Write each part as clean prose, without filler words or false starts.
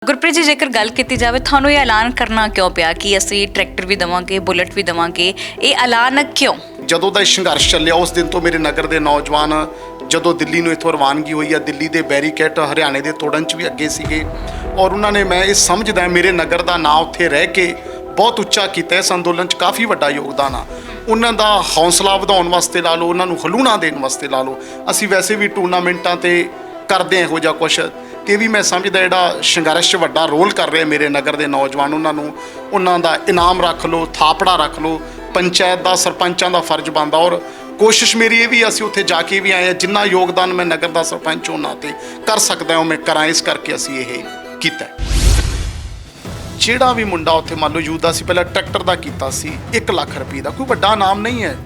ਗੁਰਪ੍ਰੀਤ ਜੀ ਜੇਕਰ ਗੱਲ ਕੀਤੀ ਜਾਵੇ ਤੁਹਾਨੂੰ ਇਹ ਐਲਾਨ ਕਰਨਾ ਕਿਉਂ ਪਿਆ ਕਿ ਅਸੀਂ ਟਰੈਕਟਰ ਵੀ ਦੇਵਾਂਗੇ ਬੁਲਟ ਵੀ ਦੇਵਾਂਗੇ ਇਹ ਐਲਾਨ ਕਿਉਂ? ਜਦੋਂ ਦਾ ਇਹ ਸੰਘਰਸ਼ ਚੱਲਿਆ ਉਸ ਦਿਨ ਤੋਂ ਮੇਰੇ ਨਗਰ ਦੇ ਨੌਜਵਾਨ ਜਦੋਂ ਦਿੱਲੀ ਨੂੰ ਇੱਥੋਂ ਰਵਾਨਗੀ ਹੋਈ ਆ ਦਿੱਲੀ ਦੇ ਬੈਰੀਕੇਡ ਹਰਿਆਣੇ ਦੇ ਤੋੜਨ 'ਚ ਵੀ ਅੱਗੇ ਸੀਗੇ ਔਰ ਉਹਨਾਂ ਨੇ ਮੈਂ ਇਹ ਸਮਝਦਾ ਮੇਰੇ ਨਗਰ ਦਾ ਨਾਂ ਉੱਥੇ ਰਹਿ ਕੇ ਬਹੁਤ ਉੱਚਾ ਕੀਤਾ ਇਸ ਅੰਦੋਲਨ 'ਚ ਕਾਫੀ ਵੱਡਾ ਯੋਗਦਾਨ ਆ ਉਹਨਾਂ ਦਾ ਹੌਸਲਾ ਵਧਾਉਣ ਵਾਸਤੇ ਲਾ ਲਓ ਉਹਨਾਂ ਨੂੰ ਹਲੂਣਾ ਦੇਣ ਵਾਸਤੇ ਲਾ ਲਓ ਅਸੀਂ ਵੈਸੇ ਵੀ ਟੂਰਨਾਮੈਂਟਾਂ ਤੇ ਕਰਦੇ ਇਹੋ ਜਿਹਾ ਕੁਛ ਤੇ ਵੀ ਮੈਂ ਸਮਝਦਾ ਜਿਹੜਾ ਸੰਘਰਸ਼ 'ਚ ਵੱਡਾ ਰੋਲ ਕਰ ਰਿਹਾ ਮੇਰੇ ਨਗਰ ਦੇ ਨੌਜਵਾਨ ਉਹਨਾਂ ਦਾ ਇਨਾਮ ਰੱਖ ਲਓ ਥਾਪੜਾ ਰੱਖ ਲਓ ਪੰਚਾਇਤ ਦਾ ਸਰਪੰਚਾਂ ਦਾ ਫਰਜ਼ ਬਣਦਾ ਔਰ ਕੋਸ਼ਿਸ਼ ਮੇਰੀ ਇਹ ਵੀ ਅਸੀਂ ਉੱਥੇ ਜਾ ਕੇ ਵੀ ਆਏ ਹਾਂ ਜਿੰਨਾ ਯੋਗਦਾਨ ਮੈਂ ਨਗਰ ਦਾ ਸਰਪੰਚ ਉਹਨਾਂ ਤੇ ਕਰ ਸਕਦਾ ਹਾਂ ਮੈਂ ਕਰਾਂ ਇਸ ਕਰਕੇ ਅਸੀਂ ਇਹ ਕੀਤਾ ਜਿਹੜਾ ਵੀ ਮੁੰਡਾ ਉੱਥੇ ਮੰਨ ਲਓ ਯੂਥ ਦਾ ਸੀ ਪਹਿਲਾਂ ਟਰੈਕਟਰ ਦਾ ਕੀਤਾ ਸੀ 1 ਲੱਖ ਰੁਪਏ ਦਾ ਕੋਈ ਵੱਡਾ ਇਨਾਮ ਨਹੀਂ ਹੈ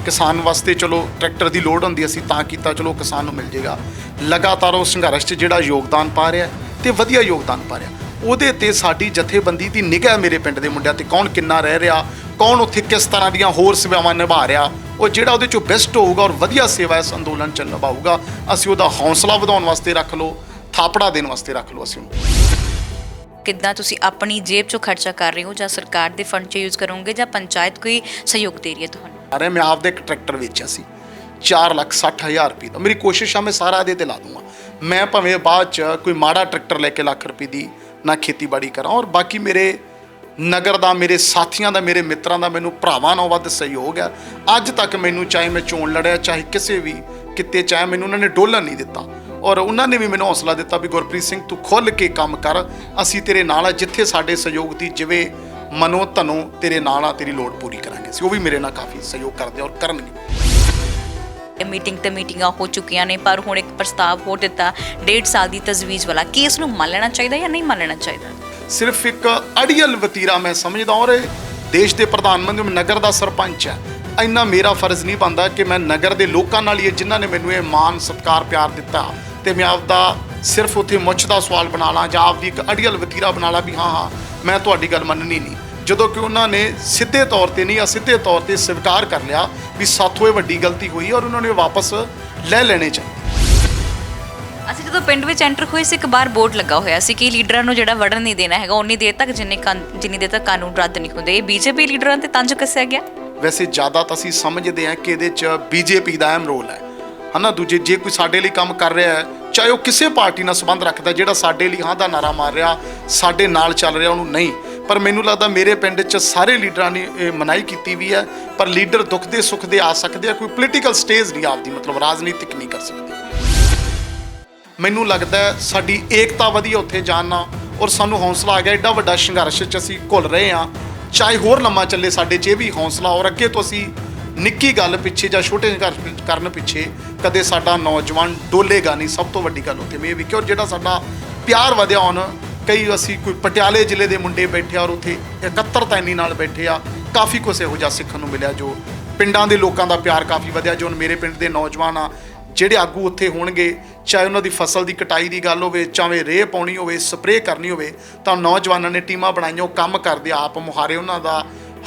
ਕਿਸਾਨ ਵਾਸਤੇ ਚਲੋ ਟਰੈਕਟਰ ਦੀ ਲੋੜ ਹੁੰਦੀ ਅਸੀਂ ਤਾਂ ਕੀਤਾ ਚਲੋ ਕਿਸਾਨ ਨੂੰ ਮਿਲ ਜੇਗਾ ਲਗਾਤਾਰ ਉਹ ਸੰਘਰਸ਼ 'ਚ ਜਿਹੜਾ ਯੋਗਦਾਨ ਪਾ ਰਿਹਾ ਤੇ ਵਧੀਆ ਯੋਗਦਾਨ ਪਾ ਰਿਹਾ ਉਹਦੇ ਤੇ ਸਾਡੀ ਜਥੇਬੰਦੀ ਦੀ ਨਿਗਾਹ ਮੇਰੇ ਪਿੰਡ ਦੇ ਮੁੰਡਿਆਂ ਤੇ ਕੌਣ ਕਿੰਨਾ ਰਹਿ ਰਿਹਾ ਕੌਣ ਉੱਥੇ ਕਿਸ ਤਰ੍ਹਾਂ ਦੀਆਂ ਹੋਰ ਸੇਵਾਵਾਂ ਨਿਭਾ ਰਿਹਾ ਉਹ ਜਿਹੜਾ ਉਹਦੇ 'ਚੋਂ ਬੈਸਟ ਹੋਊਗਾ ਔਰ ਵਧੀਆ ਸੇਵਾ ਇਸ ਅੰਦੋਲਨ 'ਚ ਨਿਭਾਊਗਾ ਅਸੀਂ ਉਹਦਾ ਹੌਸਲਾ ਵਧਾਉਣ ਵਾਸਤੇ ਰੱਖ ਲਓ ਥਾਪੜਾ ਦੇਣ ਵਾਸਤੇ ਰੱਖ ਲਓ ਅਸੀਂ ਕਿੱਦਾਂ ਤੁਸੀਂ ਆਪਣੀ ਜੇਬ 'ਚੋਂ ਖਰਚਾ ਕਰ ਰਹੇ ਹੋ ਜਾਂ ਸਰਕਾਰ ਦੇ ਫੰਡ 'ਚ ਯੂਜ਼ ਕਰੋਗੇ ਜਾਂ ਪੰਚਾਇਤ ਕੋਈ ਸਹਿਯੋਗ ਦੇ ਰਹੀ ਹੈ ਤੁਹਾਨੂੰ? ਅਰੇ ਮੈਂ ਆਪਦੇ ਇੱਕ ਟਰੈਕਟਰ ਵੇਚਿਆ ਸੀ 4,60,000 ਰੁਪਏ ਦਾ ਮੇਰੀ ਕੋਸ਼ਿਸ਼ ਆ ਮੈਂ ਸਾਰਾ ਇਹਦੇ ਤੇ ਲਾ ਦੂੰਗਾ ਮੈਂ ਭਾਵੇਂ ਬਾਅਦ 'ਚ ਕੋਈ ਮਾੜਾ ਟਰੈਕਟਰ ਲੈ ਕੇ ਲੱਖ ਰੁਪਏ ਦੀ ਨਾ ਖੇਤੀਬਾੜੀ ਕਰਾਂ ਔਰ ਬਾਕੀ ਮੇਰੇ ਨਗਰ ਦਾ ਮੇਰੇ ਸਾਥੀਆਂ ਦਾ ਮੇਰੇ ਮਿੱਤਰਾਂ ਦਾ ਮੈਨੂੰ ਭਰਾਵਾਂ ਨਾਲੋਂ ਵੱਧ ਸਹਿਯੋਗ ਹੈ ਅੱਜ ਤੱਕ ਮੈਨੂੰ ਚਾਹੇ ਮੈਂ ਚੋਣ ਲੜਿਆ ਚਾਹੇ ਕਿਸੇ ਵੀ ਕਿਤੇ ਚਾਹੇ ਮੈਨੂੰ ਉਹਨਾਂ ਨੇ ਡੋਲਣ ਨਹੀਂ ਦਿੱਤਾ ਔਰ ਉਹਨਾਂ ਨੇ ਵੀ ਮੈਨੂੰ ਹੌਸਲਾ ਦਿੱਤਾ ਵੀ ਗੁਰਪ੍ਰੀਤ ਸਿੰਘ ਤੂੰ ਖੁੱਲ੍ਹ ਕੇ ਕੰਮ ਕਰ ਅਸੀਂ ਤੇਰੇ ਨਾਲ ਆ ਜਿੱਥੇ ਸਾਡੇ ਸਹਿਯੋਗ ਦੀ ਜਿਵੇਂ ਮਨੋ ਧਨੋਂ ਤੇਰੇ ਨਾਲ ਆ ਤੇਰੀ ਲੋੜ ਪੂਰੀ ਕਰਾਂਗੇ ਅਸੀਂ ਉਹ ਵੀ ਮੇਰੇ ਨਾਲ ਕਾਫੀ ਸਹਿਯੋਗ ਕਰਦੇ ਔਰ ਕਰਨਗੇ ਮੀਟਿੰਗ ਤੇ ਮੀਟਿੰਗਾਂ ਹੋ ਚੁੱਕੀਆਂ ਨੇ ਪਰ ਹੁਣ ਇੱਕ ਪ੍ਰਸਤਾਵ ਹੋਰ ਦਿੱਤਾ 1.5 ਸਾਲ ਦੀ ਤਜਵੀਜ਼ ਵਾਲਾ ਕੀ ਇਸ ਨੂੰ ਮੰਨ ਲੈਣਾ ਚਾਹੀਦਾ ਜਾਂ ਨਹੀਂ ਮੰਨ ਲੈਣਾ ਚਾਹੀਦਾ? ਸਿਰਫ ਇੱਕ ਅੜੀਅਲ ਵਤੀਰਾ ਮੈਂ ਸਮਝਦਾ ਔਰ ਦੇਸ਼ ਦੇ ਪ੍ਰਧਾਨ ਮੰਤਰੀ ਨਗਰ ਦਾ ਸਰਪੰਚ ਹੈ ਇੰਨਾ ਮੇਰਾ ਫਰਜ਼ ਨਹੀਂ ਬਣਦਾ ਕਿ ਮੈਂ ਨਗਰ ਦੇ ਲੋਕਾਂ ਨਾਲ ਹੀ ਜਿਨ੍ਹਾਂ ਨੇ ਮੈਨੂੰ ਇਹ ਮਾਣ ਸਤਿਕਾਰ ਪਿਆਰ ਦਿੱਤਾ ਤੇ ਮੈਂ ਆਪਦਾ ਸਿਰਫ ਉੱਥੇ ਮੁੱਛ ਦਾ ਸਵਾਲ ਬਣਾ ਲਾਂ ਜਾਂ ਆਪਦੀ ਇੱਕ ਅੜੀਅਲ ਵਤੀਰਾ ਬਣਾ ਲਾਂ ਵੀ ਹਾਂ ਮੈਂ ਤੁਹਾਡੀ ਗੱਲ ਮੰਨਣੀ ਨਹੀਂ ਜਦੋਂ ਕਿ ਉਹਨਾਂ ਨੇ ਸਿੱਧੇ ਤੌਰ ਤੇ ਨਹੀਂ ਅਸਿੱਧੇ ਤੌਰ ਤੇ ਸਵੀਕਾਰ ਕਰ ਲਿਆ ਵੀ ਸਾਥੋਂ ਇਹ ਵੱਡੀ ਗਲਤੀ ਹੋਈ ਔਰ ਉਹਨਾਂ ਨੇ ਵਾਪਸ ਲੈ ਲੈਣੇ ਚਾਹੀਦੇ। ਅਸੀਂ ਜਦੋਂ ਪਿੰਡ ਵਿੱਚ ਐਂਟਰ ਹੋਏ ਸੀ ਇੱਕ ਬਾਰ ਬੋਰਡ ਲੱਗਾ ਹੋਇਆ ਸੀ ਕਿ ਲੀਡਰਾਂ ਨੂੰ ਜਿਹੜਾ ਵੜਨ ਨਹੀਂ ਦੇਣਾ ਹੈਗਾ ਉਨੀ ਦੇਰ ਤੱਕ ਜਿੰਨੀ ਦੇਰ ਤੱਕ ਕਾਨੂੰਨ ਰੱਦ ਨਹੀਂ ਹੁੰਦੇ ਇਹ ਬੀਜੇਪੀ ਲੀਡਰਾਂ ਤੇ ਤੰਜ ਕੱਸਿਆ ਗਿਆ। ਵੈਸੇ ਜ਼ਿਆਦਾ ਤਾਂ ਅਸੀਂ ਸਮਝਦੇ ਹਾਂ ਕਿ ਇਹਦੇ 'ਚ ਬੀਜੇਪੀ ਦਾ ਅਹਿਮ ਰੋਲ ਹੈ ਹਨਾ ਦੂਜੇ ਜੇ ਕੋਈ ਸਾਡੇ ਲਈ ਕੰਮ ਕਰ ਰਿਹਾ ਹੈ ਚਾਹੇ ਉਹ ਕਿਸੇ ਪਾਰਟੀ ਨਾਲ ਸੰਬੰਧ ਰੱਖਦਾ ਜਿਹੜਾ ਸਾਡੇ ਲਈ ਹਾਂ ਦਾ ਨਾਰਾ ਮਾਰ ਰਿਹਾ ਸਾਡੇ ਨਾਲ ਚੱਲ ਰਿਹਾ ਉਹਨੂੰ ਨਹੀਂ ਪਰ ਮੈਨੂੰ ਲੱਗਦਾ ਮੇਰੇ ਪਿੰਡ 'ਚ ਸਾਰੇ ਲੀਡਰਾਂ ਨੇ ਇਹ ਮਨਾਹੀ ਕੀਤੀ ਵੀ ਹੈ ਪਰ ਲੀਡਰ ਦੁੱਖ ਦੇ ਸੁੱਖ ਦੇ ਆ ਸਕਦੇ ਆ ਕੋਈ ਪੋਲੀਟੀਕਲ ਸਟੇਜ ਨਹੀਂ ਆਪਦੀ ਮਤਲਬ ਰਾਜਨੀਤਿਕ ਨਹੀਂ ਕਰ ਸਕਦੇ ਮੈਨੂੰ ਲੱਗਦਾ ਸਾਡੀ ਏਕਤਾ ਵਧੀਆ ਉੱਥੇ ਜਾਣ ਨਾਲ ਔਰ ਸਾਨੂੰ ਹੌਸਲਾ ਆ ਗਿਆ ਐਡਾ ਵੱਡਾ ਸੰਘਰਸ਼ 'ਚ ਅਸੀਂ ਘੁਲ ਰਹੇ ਹਾਂ ਚਾਹੇ ਹੋਰ ਲੰਮਾ ਚੱਲੇ ਸਾਡੇ 'ਚ ਇਹ ਵੀ ਹੌਸਲਾ ਔਰ ਅੱਗੇ ਤੋਂ ਅਸੀਂ ਨਿੱਕੀ ਗੱਲ ਪਿੱਛੇ ਜਾਂ ਛੋਟੇ ਸੰਘਰਸ਼ ਕਰਨ ਪਿੱਛੇ ਕਦੇ ਸਾਡਾ ਨੌਜਵਾਨ ਡੋਲੇਗਾ ਨਹੀਂ ਸਭ ਤੋਂ ਵੱਡੀ ਗੱਲ ਉੱਥੇ ਇਹ ਵੀ ਕਿ ਔਰ ਜਿਹੜਾ ਸਾਡਾ ਪਿਆਰ ਵਧਿਆ ਹੁਣ ਕਈ ਅਸੀਂ ਕੋਈ ਪਟਿਆਲੇ ਜ਼ਿਲ੍ਹੇ ਦੇ ਮੁੰਡੇ ਬੈਠੇ ਔਰ ਉੱਥੇ 71 ਤੈਨੀ ਨਾਲ ਬੈਠੇ ਆ ਕਾਫੀ ਕੁਛ ਇਹੋ ਜਿਹਾ ਸਿੱਖਣ ਨੂੰ ਮਿਲਿਆ ਜੋ ਪਿੰਡਾਂ ਦੇ ਲੋਕਾਂ ਦਾ ਪਿਆਰ ਕਾਫੀ ਵਧਿਆ ਜੋ ਹੁਣ ਮੇਰੇ ਪਿੰਡ ਦੇ ਨੌਜਵਾਨ ਆ ਜਿਹੜੇ ਆਗੂ ਉੱਥੇ ਹੋਣਗੇ ਚਾਹੇ ਉਹਨਾਂ ਦੀ ਫਸਲ ਦੀ ਕਟਾਈ ਦੀ ਗੱਲ ਹੋਵੇ ਚਾਹੇ ਰੇਹ ਪਾਉਣੀ ਹੋਵੇ ਸਪਰੇਅ ਕਰਨੀ ਹੋਵੇ ਤਾਂ ਨੌਜਵਾਨਾਂ ਨੇ ਟੀਮਾਂ ਬਣਾਈਆਂ ਉਹ ਕੰਮ ਕਰਦੇ ਆਪ ਮੁਹਾਰੇ ਉਹਨਾਂ ਦਾ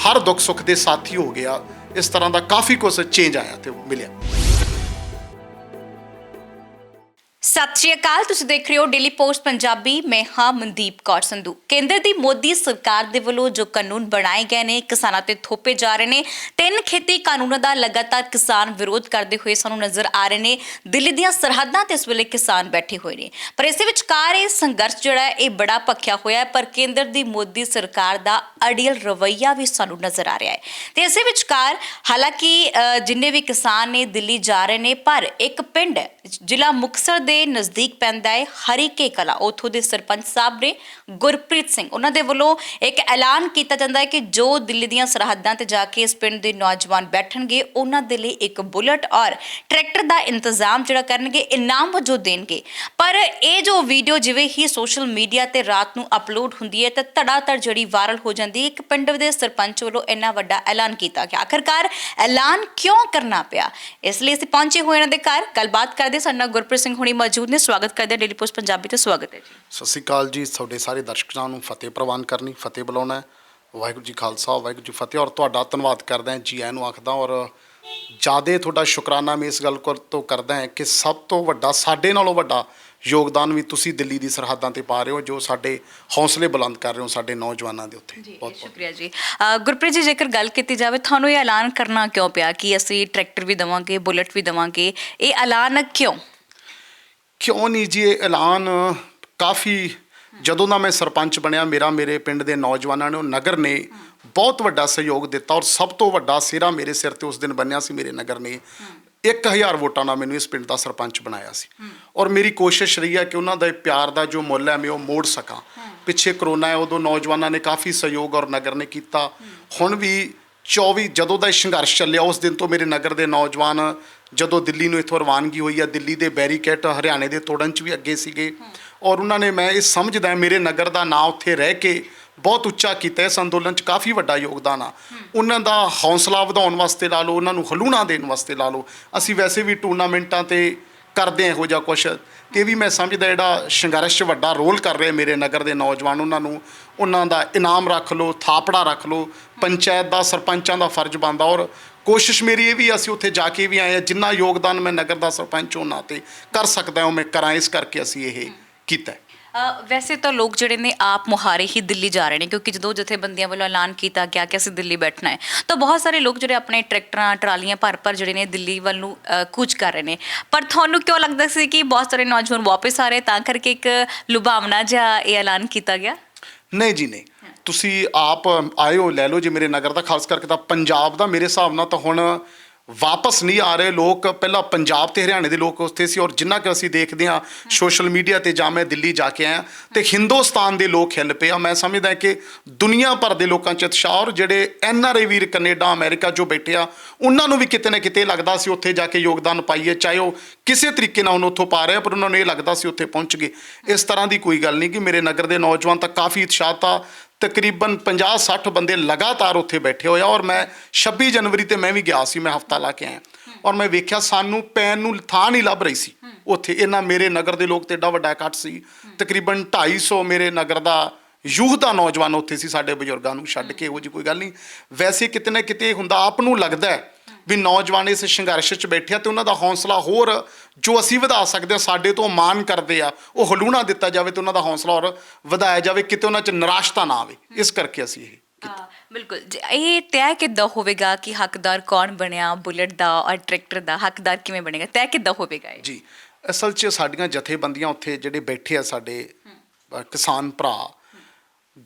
ਹਰ ਦੁੱਖ ਸੁੱਖ ਦੇ ਸਾਥੀ ਹੋ ਗਿਆ ਇਸ ਤਰ੍ਹਾਂ ਦਾ ਕਾਫੀ ਕੁਛ ਚੇਂਜ ਆਇਆ ਤੇ ਮਿਲਿਆ। ਸਤਿ ਸ਼੍ਰੀ ਅਕਾਲ ਤੁਸੀਂ ਦੇਖ ਰਹੇ ਹੋ ਡੇਲੀ ਪੋਸਟ ਪੰਜਾਬੀ ਮੈਂ ਹਾਂ ਮਨਦੀਪ ਕੌਰ ਸੰਧੂ। ਕੇਂਦਰ ਦੀ ਮੋਦੀ ਸਰਕਾਰ ਦੇ ਵੱਲੋਂ ਜੋ ਕਾਨੂੰਨ ਬਣਾਏ ਗਏ ਨੇ ਕਿਸਾਨਾਂ ਤੇ ਥੋਪੇ ਜਾ ਰਹੇ ਨੇ 3 ਖੇਤੀ ਕਾਨੂੰਨਾਂ ਦਾ ਲਗਾਤਾਰ ਕਿਸਾਨ ਵਿਰੋਧ ਕਰਦੇ ਹੋਏ ਸਾਨੂੰ ਨਜ਼ਰ ਆ ਰਹੇ ਨੇ ਦਿੱਲੀ ਦੀਆਂ ਸਰਹੱਦਾਂ ਤੇ ਇਸ ਵੇਲੇ ਕਿਸਾਨ ਬੈਠੇ ਹੋਏ ਨੇ ਪਰ ਇਸੇ ਵਿਚਕਾਰ ਇਹ ਸੰਘਰਸ਼ ਜਿਹੜਾ ਇਹ ਬੜਾ ਭਖਿਆ ਹੋਇਆ ਪਰ ਕੇਂਦਰ ਦੀ ਮੋਦੀ ਸਰਕਾਰ ਦਾ ਅੜੀਅਲ ਰਵੱਈਆ ਵੀ ਸਾਨੂੰ ਨਜ਼ਰ ਆ ਰਿਹਾ ਹੈ ਤੇ ਇਸੇ ਵਿਚਕਾਰ ਹਾਲਾਂਕਿ ਜਿੰਨੇ ਵੀ ਕਿਸਾਨ ਨੇ ਦਿੱਲੀ ਜਾ ਰਹੇ ਨੇ ਪਰ ਇੱਕ ਪਿੰਡ ਜ਼ਿਲ੍ਹਾ ਮੁਕਤਸਰ ਦੇ ਨਜ਼ਦੀਕ ਪੈਂਦਾ ਹੈ ਹਰੀਕੇ ਕਲਾ ਉੱਥੋਂ ਦੇ ਸਰਪੰਚ ਸਾਹਿਬ ਨੇ ਗੁਰਪ੍ਰੀਤ ਸਿੰਘ ਉਹਨਾਂ ਦੇ ਵੱਲੋਂ ਇੱਕ ਐਲਾਨ ਕੀਤਾ ਜਾਂਦਾ ਹੈ ਕਿ ਜੋ ਦਿੱਲੀ ਦੀਆਂ ਸਰਹੱਦਾਂ ਤੇ ਜਾ ਕੇ ਇਸ ਪਿੰਡ ਦੇ ਨੌਜਵਾਨ ਬੈਠਣਗੇ ਉਹਨਾਂ ਦੇ ਲਈ ਇੱਕ ਬੁਲਟ ਔਰ ਟਰੈਕਟਰ ਦਾ ਇੰਤਜ਼ਾਮ ਜਿਹੜਾ ਕਰਨਗੇ ਇਨਾਮ ਵਜੋਂ ਦੇਣਗੇ ਪਰ ਇਹ ਜੋ ਵੀਡੀਓ ਜਿਵੇਂ ਹੀ ਸੋਸ਼ਲ ਮੀਡੀਆ ਤੇ ਰਾਤ ਨੂੰ ਅਪਲੋਡ ਹੁੰਦੀ ਹੈ ਤਾਂ ਧੜਾਧੜ ਜਿਹੜੀ ਵਾਇਰਲ ਹੋ ਜਾਂਦੀ ਹੈ ਇੱਕ ਪਿੰਡ ਦੇ ਸਰਪੰਚ ਵੱਲੋਂ ਇੰਨਾ ਵੱਡਾ ਐਲਾਨ ਕੀਤਾ ਗਿਆ ਆਖਰਕਾਰ ਐਲਾਨ ਕਿਉਂ ਕਰਨਾ ਪਿਆ ਇਸ ਲਈ ਅਸੀਂ ਪਹੁੰਚੇ ਹੋਏ ਇਹਨਾਂ ਦੇ ਘਰ ਗੱਲਬਾਤ ਕਰਦੇ ਸਾਡੇ ਨਾਲ ਗੁਰਪ੍ਰੀਤ ਸਿੰਘ ਹੁਣੀ ਮੌਜੂਦ ਨੇ ਸਵਾਗਤ ਕਰਦੇ ਡੇਲੀ ਪੋਸਟ ਪੰਜਾਬੀ ਤੇ ਸਵਾਗਤ ਹੈ ਜੀ। ਸਤਿ ਸ਼੍ਰੀ ਅਕਾਲ ਜੀ ਤੁਹਾਡੇ ਸਾਰੇ ਦਰਸ਼ਕਾਂ ਨੂੰ ਫਤਿਹ ਪ੍ਰਵਾਨ ਕਰਨੀ ਫਤਿਹ ਬੁਲਾਉਣਾ ਵਾਹਿਗੁਰੂ ਜੀ ਖਾਲਸਾ ਵਾਹਿਗੁਰੂ ਜੀ ਫਤਿਹ ਔਰ ਤੁਹਾਡਾ ਧੰਨਵਾਦ ਕਰਦਾ ਜੀ ਆਇਆਂ ਨੂੰ ਆਖਦਾ ਔਰ ਜ਼ਿਆਦਾ ਤੁਹਾਡਾ ਸ਼ੁਕਰਾਨਾ ਮੈਂ ਇਸ ਗੱਲ ਤੋਂ ਕਰਦਾ ਹਾਂ ਕਿ ਸਭ ਤੋਂ ਵੱਡਾ ਸਾਡੇ ਨਾਲੋਂ ਵੱਡਾ ਯੋਗਦਾਨ ਵੀ ਤੁਸੀਂ ਦਿੱਲੀ ਦੀ ਸਰਹੱਦਾਂ ਤੇ ਪਾ ਰਹੇ ਹੋ, ਜੋ ਸਾਡੇ ਹੌਸਲੇ ਬੁਲੰਦ ਕਰ ਰਹੇ ਹੋ ਸਾਡੇ ਨੌਜਵਾਨਾਂ ਦੇ ਉੱਤੇ। ਜੀ ਬਹੁਤ ਸ਼ੁਕਰੀਆ ਜੀ। ਗੁਰਪ੍ਰੀਤ ਜੀ, ਜੇਕਰ ਗੱਲ ਕੀਤੀ ਜਾਵੇ ਤੁਹਾਨੂੰ ਇਹ ਐਲਾਨ ਕਰਨਾ ਕਿਉਂ ਪਿਆ ਕਿ ਅਸੀਂ ਟਰੈਕਟਰ ਵੀ ਦੇਵਾਂਗੇ, ਬੁਲਟ ਵੀ ਦੇਵਾਂਗੇ? ਇਹ ਐਲਾਨ ਕਿਉਂ ਨਹੀਂ ਜੀ, ਇਹ ਐਲਾਨ ਕਾਫੀ ਜਦੋਂ ਦਾ ਮੈਂ ਸਰਪੰਚ ਬਣਿਆ ਮੇਰੇ ਪਿੰਡ ਦੇ ਨੌਜਵਾਨਾਂ ਨੇ, ਉਹ ਨਗਰ ਨੇ ਬਹੁਤ ਵੱਡਾ ਸਹਿਯੋਗ ਦਿੱਤਾ, ਔਰ ਸਭ ਤੋਂ ਵੱਡਾ ਸਿਹਰਾ ਮੇਰੇ ਸਿਰ ਤੇ ਉਸ ਦਿਨ ਬੰਨਿਆ ਸੀ। ਮੇਰੇ ਨਗਰ ਨੇ 1000 ਵੋਟਾਂ ਨਾਲ ਮੈਨੂੰ ਇਸ ਪਿੰਡ ਦਾ ਸਰਪੰਚ ਬਣਾਇਆ ਸੀ, ਔਰ ਮੇਰੀ ਕੋਸ਼ਿਸ਼ ਰਹੀ ਹੈ ਕਿ ਉਹਨਾਂ ਦਾ ਪਿਆਰ ਦਾ ਜੋ ਮੁੱਲ ਹੈ ਮੈਂ ਉਹ ਮੋੜ ਸਕਾਂ। ਪਿੱਛੇ ਕਰੋਨਾ ਹੈ, ਉਦੋਂ ਨੌਜਵਾਨਾਂ ਨੇ ਕਾਫੀ ਸਹਿਯੋਗ ਔਰ ਨਗਰ ਨੇ ਕੀਤਾ। ਹੁਣ ਵੀ 24 ਜਦੋਂ ਦਾ ਇਹ ਸੰਘਰਸ਼ ਚੱਲਿਆ ਉਸ ਦਿਨ ਤੋਂ ਮੇਰੇ ਨਗਰ ਦੇ ਨੌਜਵਾਨ, ਜਦੋਂ ਦਿੱਲੀ ਨੂੰ ਇੱਥੋਂ ਰਵਾਨਗੀ ਹੋਈ ਆ, ਦਿੱਲੀ ਦੇ ਬੈਰੀਕੇਡ ਹਰਿਆਣੇ ਦੇ ਤੋੜਨ 'ਚ ਵੀ ਅੱਗੇ ਸੀਗੇ, ਔਰ ਉਹਨਾਂ ਨੇ, ਮੈਂ ਇਹ ਸਮਝਦਾ ਮੇਰੇ ਨਗਰ ਦਾ ਨਾਂ ਉੱਥੇ ਰਹਿ ਕੇ ਬਹੁਤ ਉੱਚਾ ਕੀਤਾ। ਇਸ ਅੰਦੋਲਨ 'ਚ ਕਾਫੀ ਵੱਡਾ ਯੋਗਦਾਨ ਆ ਉਹਨਾਂ ਦਾ। ਹੌਸਲਾ ਵਧਾਉਣ ਵਾਸਤੇ ਲਾ ਲਓ, ਉਹਨਾਂ ਨੂੰ ਹਲੂਣਾ ਦੇਣ ਵਾਸਤੇ ਲਾ ਲਓ। ਅਸੀਂ ਵੈਸੇ ਵੀ ਟੂਰਨਾਮੈਂਟਾਂ 'ਤੇ ਕਰਦੇ ਇਹੋ ਜਿਹਾ ਕੁਛ, ਤੇ ਵੀ ਮੈਂ ਸਮਝਦਾ ਜਿਹੜਾ ਸੰਘਰਸ਼ 'ਚ ਵੱਡਾ ਰੋਲ ਕਰ ਰਹੇ ਮੇਰੇ ਨਗਰ ਦੇ ਨੌਜਵਾਨ, ਉਹਨਾਂ ਦਾ ਇਨਾਮ ਰੱਖ ਲਓ, ਥਾਪੜਾ ਰੱਖ ਲਓ। ਪੰਚਾਇਤ ਦਾ, ਸਰਪੰਚਾਂ ਦਾ ਫਰਜ਼ ਬਣਦਾ, ਔਰ ਕੋਸ਼ਿਸ਼ ਮੇਰੀ ਇਹ ਵੀ, ਅਸੀਂ ਉੱਥੇ ਜਾ ਕੇ ਵੀ ਆਏ ਹਾਂ, ਜਿੰਨਾ ਯੋਗਦਾਨ ਮੈਂ ਨਗਰ ਦਾ ਸਰਪੰਚ ਉਹਨਾਂ 'ਤੇ ਕਰ ਸਕਦਾ ਉਹ ਮੈਂ ਕਰਾਂ। ਇਸ ਕਰਕੇ ਅਸੀਂ ਇਹ ਕੀਤਾ। ਵੈਸੇ ਤਾਂ ਲੋਕ ਜਿਹੜੇ ਨੇ ਆਪ ਮੁਹਾਰੇ ਹੀ ਦਿੱਲੀ ਜਾ ਰਹੇ ਨੇ, ਕਿਉਂਕਿ ਜਦੋਂ ਜਥੇਬੰਦੀਆਂ ਵੱਲੋਂ ਐਲਾਨ ਕੀਤਾ ਗਿਆ ਕਿ ਅਸੀਂ ਦਿੱਲੀ ਬੈਠਣਾ ਹੈ, ਤਾਂ ਬਹੁਤ ਸਾਰੇ ਲੋਕ ਜਿਹੜੇ ਆਪਣੇ ਟਰੈਕਟਰਾਂ, ਟਰਾਲੀਆਂ ਭਰ ਜਿਹੜੇ ਨੇ ਦਿੱਲੀ ਵੱਲ ਨੂੰ ਕੂਚ ਕਰ ਰਹੇ ਨੇ। ਪਰ ਤੁਹਾਨੂੰ ਕਿਉਂ ਲੱਗਦਾ ਸੀ ਕਿ ਬਹੁਤ ਸਾਰੇ ਨੌਜਵਾਨ ਵਾਪਸ ਆ ਰਹੇ, ਤਾਂ ਕਰਕੇ ਇੱਕ ਲੁਭਾਵਨਾ ਜਿਹਾ ਇਹ ਐਲਾਨ ਕੀਤਾ ਗਿਆ? ਨਹੀਂ ਜੀ, ਨਹੀਂ। ਤੁਸੀਂ ਆਪ ਆਇਓ, ਲੈ ਲਓ ਜੀ ਮੇਰੇ ਨਗਰ ਦਾ, ਖਾਸ ਕਰਕੇ ਤਾਂ ਪੰਜਾਬ ਦਾ। ਮੇਰੇ ਹਿਸਾਬ ਨਾਲ ਤਾਂ ਹੁਣ ਵਾਪਸ ਨਹੀਂ ਆ ਰਹੇ ਲੋਕ। ਪਹਿਲਾਂ ਪੰਜਾਬ ਤੇ ਹਰਿਆਣੇ ਦੇ ਲੋਕ ਉੱਥੇ ਸੀ, ਔਰ ਜਿੰਨਾ ਕਿ ਅਸੀਂ ਦੇਖਦੇ ਹਾਂ ਸੋਸ਼ਲ ਮੀਡੀਆ ਤੇ, ਜਾਂ ਮੈਂ ਦਿੱਲੀ ਜਾ ਕੇ ਆਇਆ ਤੇ ਹਿੰਦੁਸਤਾਨ ਦੇ ਲੋਕ ਹਿੱਲ ਪਏ ਆ। ਮੈਂ ਸਮਝਦਾ ਕਿ ਦੁਨੀਆ ਭਰ ਦੇ ਲੋਕਾਂ 'ਚ ਉਤਸ਼ਾਹ, ਔਰ ਜਿਹੜੇ NRI ਵੀਰ ਕੈਨੇਡਾ, ਅਮਰੀਕਾ 'ਚੋਂ ਬੈਠੇ ਆ, ਉਹਨਾਂ ਨੂੰ ਵੀ ਕਿਤੇ ਨਾ ਕਿਤੇ ਲੱਗਦਾ ਸੀ ਉੱਥੇ ਜਾ ਕੇ ਯੋਗਦਾਨ ਪਾਈਏ, ਚਾਹੇ ਉਹ ਕਿਸੇ ਤਰੀਕੇ ਨਾਲ ਉੱਥੋਂ ਪਾ ਰਹੇ, ਪਰ ਉਹਨਾਂ ਨੂੰ ਇਹ ਲੱਗਦਾ ਸੀ ਉੱਥੇ ਪਹੁੰਚ ਗਏ। ਇਸ ਤਰ੍ਹਾਂ ਦੀ ਕੋਈ ਗੱਲ ਨਹੀਂ ਕਿ ਮੇਰੇ ਨਗਰ ਦੇ ਨੌਜਵਾਨ ਤਾਂ ਕਾਫੀ ਉਤਸ਼ਾਹਿਤ ਆ। ਤਕਰੀਬਨ 50-60 ਬੰਦੇ ਲਗਾਤਾਰ ਉੱਥੇ ਬੈਠੇ ਹੋਏ ਆ, ਔਰ ਮੈਂ 26 ਜਨਵਰੀ ਤੇ ਮੈਂ ਵੀ ਗਿਆ ਸੀ, ਮੈਂ ਹਫਤਾ ਲਾ ਕੇ ਆਇਆ, ਔਰ ਮੈਂ ਵੇਖਿਆ ਸਾਨੂੰ ਪੈਣ ਨੂੰ ਥਾਂ ਨਹੀਂ ਲੱਭ ਰਹੀ ਸੀ ਉੱਥੇ। ਇਹਨਾਂ ਮੇਰੇ ਨਗਰ ਦੇ ਲੋਕ ਤੇ ਏਡਾ ਵੱਡਾ ਇਕੱਠ ਸੀ, ਤਕਰੀਬਨ 250 ਮੇਰੇ ਨਗਰ ਦਾ ਯੂਥ ਦਾ ਨੌਜਵਾਨ ਉੱਥੇ ਸੀ, ਸਾਡੇ ਬਜ਼ੁਰਗਾਂ ਨੂੰ ਛੱਡ ਕੇ। ਇਹੋ ਜਿਹੀ ਕੋਈ ਗੱਲ ਨਹੀਂ। ਵੈਸੇ ਕਿਤੇ ਨਾ ਕਿਤੇ ਹੁੰਦਾ, ਆਪ ਨੂੰ ਲੱਗਦਾ ਹੈ ਵੀ ਨੌਜਵਾਨ ਇਸ ਸੰਘਰਸ਼ 'ਚ ਬੈਠਿਆ ਤੇ ਉਹਨਾਂ ਦਾ ਹੌਸਲਾ ਹੋਰ ਜੋ ਅਸੀਂ ਵਧਾ ਸਕਦੇ ਹਾਂ, ਸਾਡੇ ਤੋਂ ਮਾਣ ਕਰਦੇ ਆ, ਉਹ ਹਲੂਣਾ ਦਿੱਤਾ ਜਾਵੇ ਤੇ ਉਹਨਾਂ ਦਾ ਹੌਸਲਾ ਹੋਰ ਵਧਾਇਆ ਜਾਵੇ, ਕਿਤੇ ਉਹਨਾਂ 'ਚ ਨਿਰਾਸ਼ਤਾ ਨਾ ਆਵੇ। ਇਸ ਕਰਕੇ ਅਸੀਂ ਇਹ ਬਿਲਕੁਲ। ਇਹ ਤੈਅ ਕਿੱਦਾਂ ਹੋਵੇਗਾ ਕਿ ਹੱਕਦਾਰ ਕੌਣ ਬਣਿਆ ਬੁਲਟ ਦਾ ਔਰ ਟਰੈਕਟਰ ਦਾ? ਹੱਕਦਾਰ ਕਿਵੇਂ ਬਣੇਗਾ? ਤੈਅ ਕਿੱਦਾਂ ਹੋਵੇਗਾ ਇਹ? ਜੀ, ਅਸਲ 'ਚ ਸਾਡੀਆਂ ਜਥੇਬੰਦੀਆਂ ਉੱਥੇ ਜਿਹੜੇ ਬੈਠੇ ਆ, ਸਾਡੇ ਕਿਸਾਨ ਭਰਾ,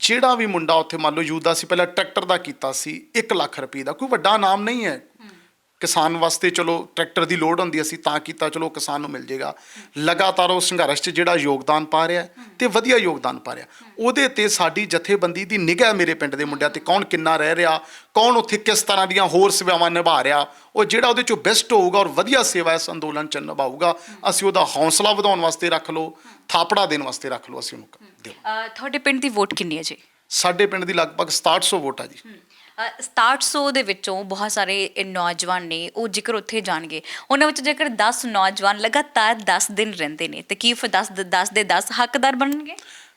ਜਿਹੜਾ ਵੀ ਮੁੰਡਾ ਉੱਥੇ ਮੰਨ ਲਓ ਯੂਥ ਦਾ ਸੀ, ਪਹਿਲਾਂ ਟਰੈਕਟਰ ਦਾ ਕੀਤਾ ਸੀ 1 ਲੱਖ ਰੁਪਏ ਦਾ, ਕੋਈ ਵੱਡਾ ਨਾਮ ਨਹੀਂ ਹੈ ਕਿਸਾਨ ਵਾਸਤੇ। ਚਲੋ ਟਰੈਕਟਰ ਦੀ ਲੋੜ ਹੁੰਦੀ, ਅਸੀਂ ਤਾਂ ਕੀਤਾ, ਚਲੋ ਕਿਸਾਨ ਨੂੰ ਮਿਲ ਜਾਏਗਾ। ਲਗਾਤਾਰ ਉਹ ਸੰਘਰਸ਼ 'ਚ ਜਿਹੜਾ ਯੋਗਦਾਨ ਪਾ ਰਿਹਾ ਤੇ ਵਧੀਆ ਯੋਗਦਾਨ ਪਾ ਰਿਹਾ, ਉਹਦੇ ਤੇ ਸਾਡੀ ਜਥੇਬੰਦੀ ਦੀ ਨਿਗਾਹ ਮੇਰੇ ਪਿੰਡ ਦੇ ਮੁੰਡਿਆਂ ਤੇ, ਕੌਣ ਕਿੰਨਾ ਰਹਿ ਰਿਹਾ, ਕੌਣ ਉੱਥੇ ਕਿਸ ਤਰ੍ਹਾਂ ਦੀਆਂ ਹੋਰ ਸੇਵਾਵਾਂ ਨਿਭਾ ਰਿਹਾ, ਉਹ ਜਿਹੜਾ ਉਹਦੇ 'ਚੋਂ ਬੈਸਟ ਹੋਊਗਾ ਔਰ ਵਧੀਆ ਸੇਵਾ ਇਸ ਅੰਦੋਲਨ 'ਚ ਨਿਭਾਊਗਾ, ਅਸੀਂ ਉਹਦਾ ਹੌਸਲਾ ਵਧਾਉਣ ਵਾਸਤੇ ਰੱਖ ਲਓ, ਥਾਪੜਾ ਦੇਣ ਵਾਸਤੇ ਰੱਖ ਲਓ, ਅਸੀਂ ਉਹਨੂੰ ਦਿਓ। ਤੁਹਾਡੇ ਪਿੰਡ ਦੀ ਵੋਟ ਕਿੰਨੀ ਹੈ ਜੀ? ਸਾਡੇ ਪਿੰਡ ਦੀ ਲਗਭਗ 6700 ਵੋਟ ਆ ਜੀ। 6700 ਦੇ ਵਿੱਚੋਂ ਬਹੁਤ ਸਾਰੇ ਨੌਜਵਾਨ ਨੇ, ਉਹ ਜੇਕਰ ਉੱਥੇ ਜਾਣਗੇ, ਉਹਨਾਂ ਵਿੱਚ ਜੇਕਰ 10 ਨੌਜਵਾਨ ਲਗਾਤਾਰ 10 ਦਿਨ ਰਹਿੰਦੇ ਨੇ, ਤੇ ਕੀ ਫਿਰ 10 ਦੇ 10 ਹੱਕਦਾਰ ਬਣਨਗੇ?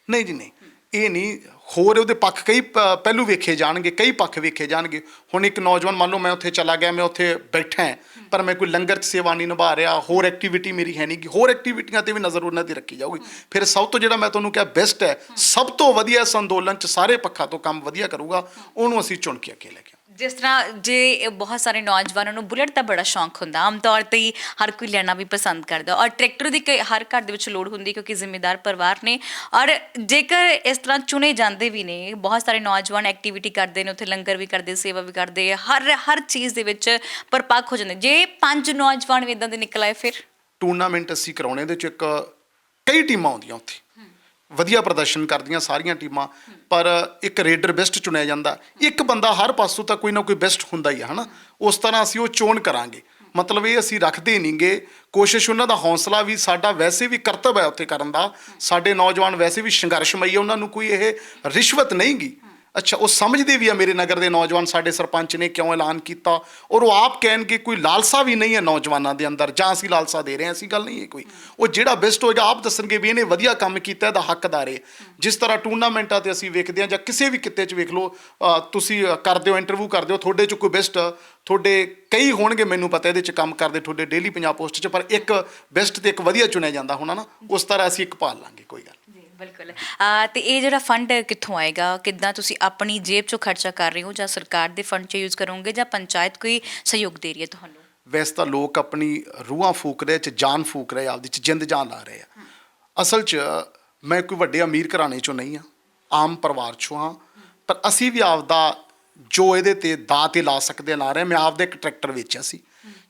ਨਹੀਂ ਜੀ, ਨਹੀਂ। ਇਹ ਨਹੀਂ, ਹੋਰ ਉਹਦੇ ਪੱਖ ਕਈ ਪਹਿਲੂ ਵੇਖੇ ਜਾਣਗੇ, ਕਈ ਪੱਖ ਵੇਖੇ ਜਾਣਗੇ। ਹੁਣ ਇੱਕ ਨੌਜਵਾਨ ਮੰਨ ਲਓ ਮੈਂ ਉੱਥੇ ਚਲਾ ਗਿਆ, ਮੈਂ ਉੱਥੇ ਬੈਠਾ ਹੈ, ਪਰ ਮੈਂ ਕੋਈ ਲੰਗਰ 'ਚ ਸੇਵਾ ਨਹੀਂ ਨਿਭਾ ਰਿਹਾ, ਹੋਰ ਐਕਟੀਵਿਟੀ ਮੇਰੀ ਹੈ ਨਹੀਂ ਗੀ, ਹੋਰ ਐਕਟੀਵਿਟੀਆਂ 'ਤੇ ਵੀ ਨਜ਼ਰ ਉਹਨਾਂ ਦੀ ਰੱਖੀ ਜਾਊਗੀ। ਫਿਰ ਸਭ ਤੋਂ ਜਿਹੜਾ ਮੈਂ ਤੁਹਾਨੂੰ ਕਿਹਾ ਬੈਸਟ ਹੈ, ਸਭ ਤੋਂ ਵਧੀਆ ਇਸ ਅੰਦੋਲਨ 'ਚ ਸਾਰੇ ਪੱਖਾਂ ਤੋਂ ਕੰਮ ਵਧੀਆ ਕਰੂਗਾ, ਉਹਨੂੰ ਅਸੀਂ ਚੁਣ ਕੇ ਅੱਗੇ ਲੈ ਕੇ। ਜਿਸ ਤਰ੍ਹਾਂ ਜੇ ਬਹੁਤ ਸਾਰੇ ਨੌਜਵਾਨਾਂ ਨੂੰ ਬੁਲਟ ਦਾ ਬੜਾ ਸ਼ੌਂਕ ਹੁੰਦਾ, ਆਮ ਤੌਰ 'ਤੇ ਹੀ ਹਰ ਕੋਈ ਲੈਣਾ ਵੀ ਪਸੰਦ ਕਰਦਾ, ਔਰ ਟਰੈਕਟਰ ਦੀ ਹਰ ਘਰ ਦੇ ਵਿੱਚ ਲੋੜ ਹੁੰਦੀ ਕਿਉਂਕਿ ਜ਼ਿੰਮੇਦਾਰ ਪਰਿਵਾਰ ਨੇ। ਔਰ ਜੇਕਰ ਇਸ ਤਰ੍ਹਾਂ ਚੁਣੇ ਜਾਂਦੇ ਵੀ ਨੇ, ਬਹੁਤ ਸਾਰੇ ਨੌਜਵਾਨ ਐਕਟੀਵਿਟੀ ਕਰਦੇ ਨੇ, ਉੱਥੇ ਲੰਗਰ ਵੀ ਕਰਦੇ, ਸੇਵਾ ਵੀ ਕਰਦੇ, ਹਰ ਚੀਜ਼ ਦੇ ਵਿੱਚ ਪਰਪੱਕ ਹੋ ਜਾਂਦੇ। ਜੇ 5 ਨੌਜਵਾਨ ਵੀ ਇੱਦਾਂ ਦੇ ਨਿਕਲ ਆਏ, ਫਿਰ ਟੂਰਨਾਮੈਂਟ ਅਸੀਂ ਕਰਾਉਣੇ, ਇਹਦੇ 'ਚ ਕਈ ਟੀਮਾਂ ਆਉਂਦੀਆਂ ਉੱਥੇ, ਵਧੀਆ ਪ੍ਰਦਰਸ਼ਨ ਕਰਦੀਆਂ ਸਾਰੀਆਂ ਟੀਮਾਂ, ਪਰ ਇੱਕ ਰੇਡਰ ਬੈਸਟ ਚੁਣਿਆ ਜਾਂਦਾ। ਇੱਕ ਬੰਦਾ ਹਰ ਪਾਸੋਂ ਤਾਂ ਕੋਈ ਨਾ ਕੋਈ ਬੈਸਟ ਹੁੰਦਾ ਹੀ ਹੈ ਨਾ, ਉਸ ਤਰ੍ਹਾਂ ਅਸੀਂ ਉਹ ਚੋਣ ਕਰਾਂਗੇ। ਮਤਲਬ ਇਹ ਅਸੀਂ ਰੱਖਦੇ ਨਹੀਂਗੇ, ਕੋਸ਼ਿਸ਼ ਉਹਨਾਂ ਦਾ ਹੌਸਲਾ ਵੀ ਸਾਡਾ ਵੈਸੇ ਵੀ ਕਰਤੱਵ ਹੈ ਉੱਥੇ ਕਰਨ ਦਾ। ਸਾਡੇ ਨੌਜਵਾਨ ਵੈਸੇ ਵੀ ਸੰਘਰਸ਼ਮਈ, ਉਹਨਾਂ ਨੂੰ ਕੋਈ ਇਹ ਰਿਸ਼ਵਤ ਨਹੀਂ ਗੀ। ਅੱਛਾ ਉਹ ਸਮਝਦੇ ਵੀ ਆ ਮੇਰੇ ਨਗਰ ਦੇ ਨੌਜਵਾਨ ਸਾਡੇ ਸਰਪੰਚ ਨੇ ਕਿਉਂ ਐਲਾਨ ਕੀਤਾ, ਔਰ ਉਹ ਆਪ ਕਹਿਣਗੇ ਕੋਈ ਲਾਲਸਾ ਵੀ ਨਹੀਂ ਹੈ ਨੌਜਵਾਨਾਂ ਦੇ ਅੰਦਰ, ਜਾਂ ਅਸੀਂ ਲਾਲਸਾ ਦੇ ਰਹੇ ਹਾਂ, ਐਸੀ ਗੱਲ ਨਹੀਂ ਹੈ ਕੋਈ। ਉਹ ਜਿਹੜਾ ਬੈਸਟ ਹੋਏਗਾ ਆਪ ਦੱਸਣਗੇ ਵੀ ਇਹਨੇ ਵਧੀਆ ਕੰਮ ਕੀਤਾ, ਇਹਦਾ ਹੱਕਦਾਰ ਹੈ। ਜਿਸ ਤਰ੍ਹਾਂ ਟੂਰਨਾਮੈਂਟਾਂ ਤੇ ਅਸੀਂ ਵੇਖਦੇ ਹਾਂ ਜਾਂ ਕਿਸੇ ਵੀ ਕਿੱਤੇ 'ਚ ਵੇਖ ਲਓ, ਤੁਸੀਂ ਕਰਦੇ ਹੋ ਇੰਟਰਵਿਊ ਕਰਦੇ ਹੋ, ਤੁਹਾਡੇ 'ਚ ਕੋਈ ਬੈਸਟ, ਤੁਹਾਡੇ ਕਈ ਹੋਣਗੇ ਮੈਨੂੰ ਪਤਾ ਇਹਦੇ 'ਚ ਕੰਮ ਕਰਦੇ ਤੁਹਾਡੇ ਡੇਲੀ ਪੰਜਾਬ ਪੋਸਟ 'ਚ, ਪਰ ਇੱਕ ਬੈਸਟ ਤੇ ਇੱਕ ਵਧੀਆ ਚੁਣਿਆ ਜਾਂਦਾ ਹੋਣਾ ਨਾ, ਉਸ ਤਰ੍ਹਾਂ ਅਸੀਂ ਇੱਕ ਭਾਲ ਲਾਂਗੇ, ਕੋਈ ਗੱਲ। ਬਿਲਕੁਲ। ਤੇ ਇਹ ਜਿਹੜਾ ਫੰਡ ਕਿੱਥੋਂ ਆਏਗਾ, ਕਿੱਦਾਂ ਤੁਸੀਂ ਆਪਣੀ ਜੇਬ 'ਚੋਂ ਖਰਚਾ ਕਰ ਰਹੇ ਹੋ, ਜਾਂ ਸਰਕਾਰ ਦੇ ਫੰਡ 'ਚ ਯੂਜ਼ ਕਰੋਗੇ, ਜਾਂ ਪੰਚਾਇਤ ਕੋਈ ਸਹਿਯੋਗ ਦੇ ਰਹੀ ਹੈ ਤੁਹਾਨੂੰ? ਵੈਸੇ ਤਾਂ ਲੋਕ ਆਪਣੀ ਰੂਹਾਂ ਫੂਕ ਰਹੇ, 'ਚ ਜਾਨ ਫੂਕ ਰਹੇ, ਆਪਦੀ 'ਚ ਜਿੰਦ ਜਾਨ ਲਾ ਰਹੇ ਆ। ਅਸਲ 'ਚ ਮੈਂ ਕੋਈ ਵੱਡੇ ਅਮੀਰ ਘਰਾਣੇ 'ਚੋਂ ਨਹੀਂ ਹਾਂ, ਆਮ ਪਰਿਵਾਰ 'ਚੋਂ ਹਾਂ, ਪਰ ਅਸੀਂ ਵੀ ਆਪਦਾ ਜੋ ਇਹਦੇ 'ਤੇ ਦਾਅ 'ਤੇ ਲਾ ਸਕਦੇ ਲਾ ਰਹੇ। ਮੈਂ ਆਪਦਾ ਇੱਕ ਟਰੈਕਟਰ ਵੇਚਿਆ ਸੀ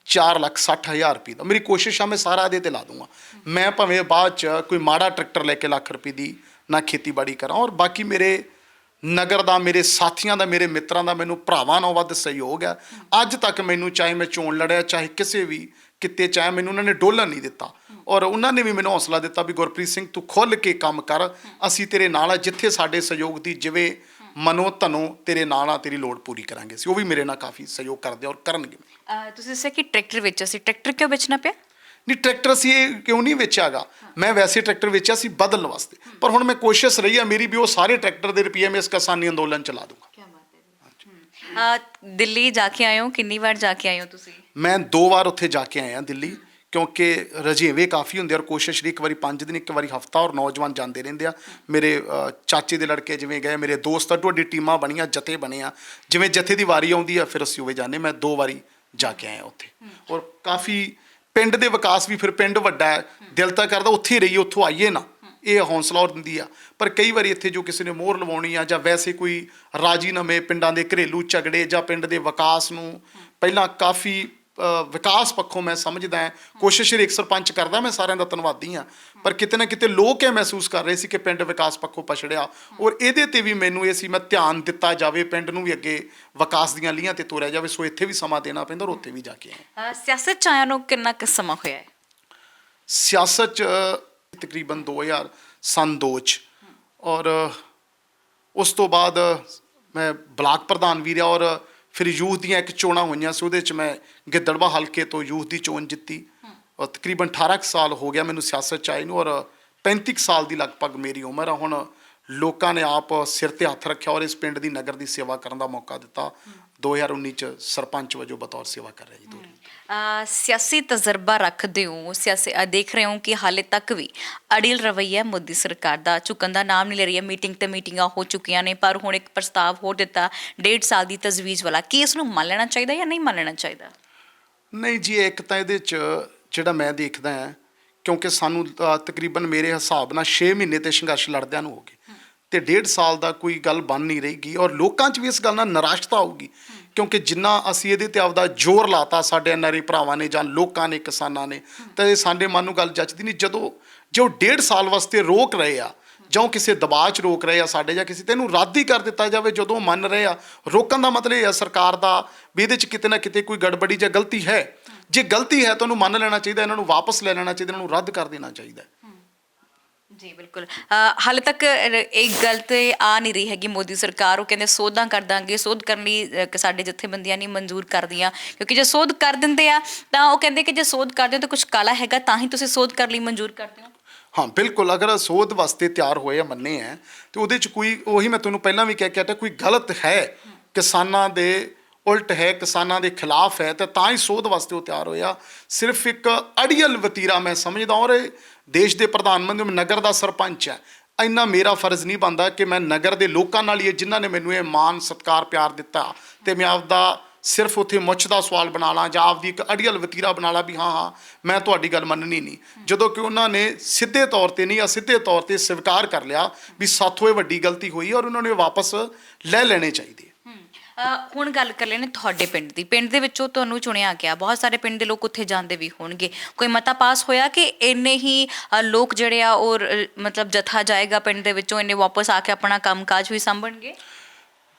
4,60,000 ਰੁਪਏ ਦਾ। ਮੇਰੀ ਕੋਸ਼ਿਸ਼ ਆ ਮੈਂ ਸਾਰਾ ਇਹਦੇ 'ਤੇ ਲਾ ਦੂੰਗਾ। ਮੈਂ ਭਾਵੇਂ ਬਾਅਦ 'ਚ ਕੋਈ ਮਾੜਾ ਟਰੈਕਟਰ ਲੈ ਕੇ ਲੱਖ ਰੁਪਏ ਦੀ ਨਾ ਖੇਤੀਬਾੜੀ ਕਰਾਂ, ਔਰ ਬਾਕੀ ਮੇਰੇ ਨਗਰ ਦਾ, ਮੇਰੇ ਸਾਥੀਆਂ ਦਾ, ਮੇਰੇ ਮਿੱਤਰਾਂ ਦਾ, ਮੈਨੂੰ ਭਰਾਵਾਂ ਨਾਲੋਂ ਵੱਧ ਸਹਿਯੋਗ ਹੈ। ਅੱਜ ਤੱਕ ਮੈਨੂੰ ਚਾਹੇ ਮੈਂ ਚੋਣ ਲੜਿਆ, ਚਾਹੇ ਕਿਸੇ ਵੀ ਕਿਤੇ, ਚਾਹੇ ਮੈਨੂੰ ਉਹਨਾਂ ਨੇ ਡੋਲਣ ਨਹੀਂ ਦਿੱਤਾ, ਔਰ ਉਹਨਾਂ ਨੇ ਵੀ ਮੈਨੂੰ ਹੌਸਲਾ ਦਿੱਤਾ ਵੀ ਗੁਰਪ੍ਰੀਤ ਸਿੰਘ ਤੂੰ ਖੁੱਲ੍ਹ ਕੇ ਕੰਮ ਕਰ, ਅਸੀਂ ਤੇਰੇ ਨਾਲ ਆ, ਜਿੱਥੇ ਸਾਡੇ ਸਹਿਯੋਗ ਦੀ ਜਿਵੇਂ ਮਨੋ ਧਨੋ ਤੇਰੇ ਨਾਲ ਆ, ਤੇਰੀ ਲੋੜ ਪੂਰੀ ਕਰਾਂਗੇ। ਅਸੀਂ ਉਹ ਵੀ ਮੇਰੇ ਨਾਲ ਕਾਫੀ ਸਹਿਯੋਗ ਕਰਦੇ ਔਰ ਕਰਨਗੇ। ਤੁਸੀਂ ਦੱਸਿਆ ਕਿ ਟਰੈਕਟਰ ਵੇਚਿਆ ਸੀ, ਟਰੈਕਟਰ ਕਿਉਂ ਵੇਚਣਾ ਪਿਆ? ਨਹੀਂ, ਟਰੈਕਟਰ ਅਸੀਂ ਇਹ ਕਿਉਂ ਨਹੀਂ ਵੇਚਿਆਗਾ, ਮੈਂ ਵੈਸੇ ਟਰੈਕਟਰ ਵੇਚਿਆ ਸੀ ਬਦਲਣ ਵਾਸਤੇ, ਪਰ ਹੁਣ ਮੈਂ ਕੋਸ਼ਿਸ਼ ਰਹੀ ਆ ਮੇਰੀ ਵੀ ਉਹ ਸਾਰੇ ਟਰੈਕਟਰ ਦੇ ਰੁਪਏ ਮੈਂ ਇਸ ਕਿਸਾਨੀ ਅੰਦੋਲਨ ਚਲਾ ਦੂੰਗਾ। ਦਿੱਲੀ ਜਾ ਕੇ ਆਏ ਹੋ, ਕਿੰਨੀ ਵਾਰ ਜਾ ਕੇ ਆਏ ਹੋ ਤੁਸੀਂ? ਮੈਂ 2 ਵਾਰ ਉੱਥੇ ਜਾ ਕੇ ਆਇਆ ਦਿੱਲੀ, ਕਿਉਂਕਿ ਰਜੇਵੇਂ ਕਾਫੀ ਹੁੰਦੇ, ਔਰ ਕੋਸ਼ਿਸ਼ ਰਹੀ ਇੱਕ ਵਾਰੀ 5 ਦਿਨ, ਇੱਕ ਵਾਰੀ ਹਫਤਾ, ਔਰ ਨੌਜਵਾਨ ਜਾਂਦੇ ਰਹਿੰਦੇ ਆ। ਮੇਰੇ ਚਾਚੇ ਦੇ ਲੜਕੇ ਜਿਵੇਂ ਗਏ, ਮੇਰੇ ਦੋਸਤ ਤੁਹਾਡੀ ਟੀਮਾਂ ਬਣੀਆਂ, ਜਥੇ ਬਣੇ ਆ, ਜਿਵੇਂ ਜਥੇ ਦੀ ਵਾਰੀ ਆਉਂਦੀ ਆ ਫਿਰ ਅਸੀਂ ਉਵੇਂ ਜਾਂਦੇ। ਮੈਂ 2 ਵਾਰੀ ਜਾ ਕੇ ਆਇਆ ਉੱਥੇ, ਔਰ ਕਾਫੀ ਪਿੰਡ ਦੇ ਵਿਕਾਸ ਵੀ, ਫਿਰ ਪਿੰਡ ਵੱਡਾ ਹੈ, ਦਿਲ ਤਾਂ ਕਰਦਾ ਉੱਥੇ ਹੀ ਰਹੀਏ, ਉੱਥੋਂ ਆਈਏ ਨਾ, ਇਹ ਹੌਂਸਲਾ ਔਰ ਦਿੰਦੀ ਆ। ਪਰ ਕਈ ਵਾਰੀ ਇੱਥੇ ਜੋ ਕਿਸੇ ਨੇ ਮੋਹਰ ਲਵਾਉਣੀ ਆ, ਜਾਂ ਵੈਸੇ ਕੋਈ ਰਾਜੀਨਾਮੇ, ਪਿੰਡਾਂ ਦੇ ਘਰੇਲੂ ਝਗੜੇ, ਜਾਂ ਪਿੰਡ ਦੇ ਵਿਕਾਸ ਨੂੰ ਪਹਿਲਾਂ ਕਾਫੀ ਵਿਕਾਸ ਪੱਖੋਂ ਮੈਂ ਸਮਝਦਾ ਹਾਂ, ਕੋਸ਼ਿਸ਼ ਇੱਕ ਸਰਪੰਚ ਕਰਦਾ, ਮੈਂ ਸਾਰਿਆਂ ਦਾ ਧੰਨਵਾਦੀ ਹਾਂ, ਪਰ ਕਿਤੇ ਨਾ ਕਿਤੇ ਲੋਕ ਇਹ ਮਹਿਸੂਸ ਕਰ ਰਹੇ ਸੀ ਕਿ ਪਿੰਡ ਵਿਕਾਸ ਪੱਖੋਂ ਪਛੜਿਆ, ਔਰ ਇਹਦੇ 'ਤੇ ਵੀ ਮੈਨੂੰ ਇਹ ਸੀ ਮੈਂ ਧਿਆਨ ਦਿੱਤਾ ਜਾਵੇ, ਪਿੰਡ ਨੂੰ ਵੀ ਅੱਗੇ ਵਿਕਾਸ ਦੀਆਂ ਲੀਹਾਂ 'ਤੇ ਤੋਰਿਆ ਜਾਵੇ। ਸੋ ਇੱਥੇ ਵੀ ਸਮਾਂ ਦੇਣਾ ਪੈਂਦਾ, ਔਰ ਉੱਥੇ ਵੀ ਜਾ ਕੇ ਆਏ। ਸਿਆਸਤ 'ਚ ਆਇਆ ਨੂੰ ਕਿੰਨਾ ਕੁ ਸਮਾਂ ਹੋਇਆ ਹੈ? ਸਿਆਸਤ 'ਚ ਤਕਰੀਬਨ 2000 ਸੰਨ 2 'ਚ, ਔਰ ਉਸ ਤੋਂ ਬਾਅਦ ਮੈਂ ਬਲਾਕ ਪ੍ਰਧਾਨ ਵੀ ਰਿਹਾ, ਔਰ ਫਿਰ ਯੂਥ ਦੀਆਂ ਇੱਕ ਚੋਣਾਂ ਹੋਈਆਂ ਸੀ, ਉਹਦੇ 'ਚ ਮੈਂ ਗਿੱਦੜਬਾਹਾ ਹਲਕੇ ਤੋਂ ਯੂਥ ਦੀ ਚੋਣ ਜਿੱਤੀ, ਔਰ ਤਕਰੀਬਨ 18 ਸਾਲ ਹੋ ਗਿਆ ਮੈਨੂੰ ਸਿਆਸਤ 'ਚ ਆਏ ਨੂੰ, ਔਰ 35 ਸਾਲ ਦੀ ਲਗਭਗ ਮੇਰੀ ਉਮਰ ਆ। ਹੁਣ ਲੋਕਾਂ ਨੇ ਆਪ ਸਿਰ 'ਤੇ ਹੱਥ ਰੱਖਿਆ, ਔਰ ਇਸ ਪਿੰਡ ਦੀ ਨਗਰ ਦੀ ਸੇਵਾ ਕਰਨ ਦਾ ਮੌਕਾ ਦਿੱਤਾ। 2019 'ਚ ਸਰਪੰਚ ਵਜੋਂ ਬਤੌਰ ਸੇਵਾ ਕਰ ਰਿਹਾ ਜੀ ਦੋਰੀ। ਸਿਆਸੀ ਤਜਰਬਾ ਰੱਖਦੇ ਹੋ, ਦੇਖ ਰਹੇ ਹੋ ਕਿ ਹਾਲੇ ਤੱਕ ਵੀ ਅੜਿਲ ਰਵੱਈਆ ਮੋਦੀ ਸਰਕਾਰ ਦਾ, ਝੁਕਣ ਦਾ ਨਾਮ ਨਹੀਂ ਲੈ ਰਹੀ ਹੈ। ਮੀਟਿੰਗ ਤੇ ਮੀਟਿੰਗਾਂ ਹੋ ਚੁੱਕੀਆਂ ਨੇ, ਪਰ ਹੁਣ ਇੱਕ ਪ੍ਰਸਤਾਵ ਹੋਰ ਦਿੱਤਾ 1.5 ਸਾਲ ਦੀ ਤਜਵੀਜ਼ ਵਾਲਾ। ਕੀ ਇਸ ਨੂੰ ਮੰਨ ਲੈਣਾ ਚਾਹੀਦਾ ਜਾਂ ਨਹੀਂ ਮੰਨ ਲੈਣਾ ਚਾਹੀਦਾ? ਨਹੀਂ ਜੀ, ਇੱਕ ਤਾਂ ਇਹਦੇ 'ਚ ਜਿਹੜਾ ਮੈਂ ਦੇਖਦਾ ਹਾਂ, ਕਿਉਂਕਿ ਸਾਨੂੰ ਤਕਰੀਬਨ ਮੇਰੇ ਹਿਸਾਬ ਨਾਲ 6 ਮਹੀਨੇ ਤੇ ਸੰਘਰਸ਼ ਲੜਦਿਆਂ ਨੂੰ ਹੋ ਗਏ, ਤੇ 1.5 ਸਾਲ ਦਾ ਕੋਈ ਗੱਲ ਬਣ ਨਹੀਂ ਰਹੇਗੀ, ਔਰ ਲੋਕਾਂ 'ਚ ਵੀ ਇਸ ਗੱਲ ਨਾਲ ਨਿਰਾਸ਼ਤਾ ਆਊਗੀ, ਕਿਉਂਕਿ ਜਿੰਨਾ ਅਸੀਂ ਇਹਦੇ 'ਤੇ ਆਪਦਾ ਜ਼ੋਰ ਲਾਤਾ, ਸਾਡੇ ਐਨਆਰਆਈ ਭਰਾਵਾਂ ਨੇ ਜਾਂ ਲੋਕਾਂ ਨੇ, ਕਿਸਾਨਾਂ ਨੇ, ਤਾਂ ਇਹ ਸਾਡੇ ਮਨ ਨੂੰ ਗੱਲ ਜੱਚਦੀ ਨਹੀਂ। ਜਦੋਂ ਜੋ 1.5 ਸਾਲ ਵਾਸਤੇ ਰੋਕ ਰਹੇ ਆ, ਜਾਂ ਕਿਸੇ ਦਬਾਅ 'ਚ ਰੋਕ ਰਹੇ ਆ ਸਾਡੇ, ਜਾਂ ਕਿਸੇ, ਤੈਨੂੰ ਰੱਦ ਹੀ ਕਰ ਦਿੱਤਾ ਜਾਵੇ। ਜਦੋਂ ਮੰਨ ਰਹੇ ਆ, ਰੋਕਣ ਦਾ ਮਤਲਬ ਇਹ ਆ ਸਰਕਾਰ ਦਾ ਵੀ ਇਹਦੇ 'ਚ ਕਿਤੇ ਨਾ ਕਿਤੇ ਕੋਈ ਗੜਬੜੀ ਜਾਂ ਗਲਤੀ ਹੈ। ਜੇ ਗਲਤੀ ਹੈ ਤਾਂ ਉਹਨੂੰ ਮੰਨ ਲੈਣਾ ਚਾਹੀਦਾ, ਇਹਨਾਂ ਨੂੰ ਵਾਪਸ ਲੈ ਲੈਣਾ ਚਾਹੀਦਾ, ਇਹਨਾਂ ਨੂੰ ਰੱਦ ਕਰ ਦੇਣਾ ਚਾਹੀਦਾ। ਜੀ ਬਿਲਕੁਲ। ਹਾਲੇ ਤੱਕ ਇੱਕ ਗੱਲ ਤੇ ਆ ਨਹੀਂ ਰਹੀ ਹੈਗੀ ਮੋਦੀ ਸਰਕਾਰ, ਉਹ ਕਹਿੰਦੇ ਸੋਧਾਂ ਕਰ ਦਾਂਗੇ, ਸੋਧ ਕਰਨ ਲਈ ਸਾਡੇ ਜਥੇਬੰਦੀਆਂ ਨਹੀਂ ਮਨਜ਼ੂਰ ਕਰਦੀਆਂ, ਕਿਉਂਕਿ ਜੇ ਸੋਧ ਕਰ ਦਿੰਦੇ ਆ ਤਾਂ ਉਹ ਕਹਿੰਦੇ ਕਿ ਜੇ ਸੋਧ ਕਰਦੇ ਹੋ ਤਾਂ ਕੁਛ ਕਾਲਾ ਹੈਗਾ, ਤਾਂ ਹੀ ਤੁਸੀਂ ਸੋਧ ਕਰਨ ਲਈ ਮਨਜ਼ੂਰ ਕਰਦੇ ਹੋ। ਹਾਂ ਬਿਲਕੁਲ, ਅਗਰ ਸੋਧ ਵਾਸਤੇ ਤਿਆਰ ਹੋਏ ਆ, ਮੰਨੇ ਹੈ, ਤੇ ਉਹਦੇ 'ਚ ਕੋਈ, ਉਹੀ ਮੈਂ ਤੁਹਾਨੂੰ ਪਹਿਲਾਂ ਵੀ ਕਹਿ ਕੇ ਹਟਿਆ, ਕੋਈ ਗਲਤ ਹੈ, ਕਿਸਾਨਾਂ ਦੇ ਉਲਟ ਹੈ, ਕਿਸਾਨਾਂ ਦੇ ਖਿਲਾਫ ਹੈ, ਤਾਂ ਹੀ ਸੋਧ ਵਾਸਤੇ ਉਹ ਤਿਆਰ ਹੋਇਆ। ਸਿਰਫ ਇੱਕ ਅੜੀਅਲ ਵਤੀਰਾ ਮੈਂ ਸਮਝਦਾ, ਔਰ ਦੇਸ਼ ਦੇ ਪ੍ਰਧਾਨ ਮੰਤਰੀ, ਨਗਰ ਦਾ ਸਰਪੰਚ ਹੈ, ਇੰਨਾ ਮੇਰਾ ਫਰਜ਼ ਨਹੀਂ ਬਣਦਾ ਕਿ ਮੈਂ ਨਗਰ ਦੇ ਲੋਕਾਂ ਨਾਲ ਹੀ, ਜਿਨ੍ਹਾਂ ਨੇ ਮੈਨੂੰ ਇਹ ਮਾਣ ਸਤਿਕਾਰ ਪਿਆਰ ਦਿੱਤਾ, ਤੇ ਮੈਂ ਆਪਦਾ ਸਿਰਫ ਉੱਥੇ ਮੁੱਛ ਦਾ ਸਵਾਲ ਬਣਾ ਲਾਂ, ਜਾਂ ਆਪਦੀ ਇੱਕ ਅੜੀਅਲ ਵਤੀਰਾ ਬਣਾ ਲਾਂ ਵੀ ਹਾਂ ਮੈਂ ਤੁਹਾਡੀ ਗੱਲ ਮੰਨਣੀ ਨਹੀਂ, ਜਦੋਂ ਕਿ ਉਹਨਾਂ ਨੇ ਸਿੱਧੇ ਤੌਰ 'ਤੇ ਨਹੀਂ, ਅਸਿੱਧੇ ਤੌਰ 'ਤੇ ਸਵੀਕਾਰ ਕਰ ਲਿਆ ਵੀ ਸਾਥੋਂ ਇਹ ਵੱਡੀ ਗਲਤੀ ਹੋਈ, ਔਰ ਉਹਨਾਂ ਨੂੰ ਵਾਪਸ ਲੈ ਲੈਣੇ ਚਾਹੀਦੇ। ਹੁਣ ਗੱਲ ਕਰ ਲੈਣੇ ਤੁਹਾਡੇ ਪਿੰਡ ਦੀ। ਪਿੰਡ ਦੇ ਵਿੱਚੋਂ ਤੁਹਾਨੂੰ ਚੁਣਿਆ ਗਿਆ, ਬਹੁਤ ਸਾਰੇ ਪਿੰਡ ਦੇ ਲੋਕ ਉੱਥੇ ਜਾਂਦੇ ਵੀ ਹੋਣਗੇ, ਕੋਈ ਮਤਾ ਪਾਸ ਹੋਇਆ ਕਿ ਇੰਨੇ ਹੀ ਲੋਕ ਜਿਹੜੇ ਆ ਉਹ ਮਤਲਬ ਜਥਾ ਜਾਏਗਾ ਪਿੰਡ ਦੇ ਵਿੱਚੋਂ, ਇੰਨੇ ਵਾਪਸ ਆ ਕੇ ਆਪਣਾ ਕੰਮ ਕਾਜ ਵੀ ਸਾਂਭਣਗੇ?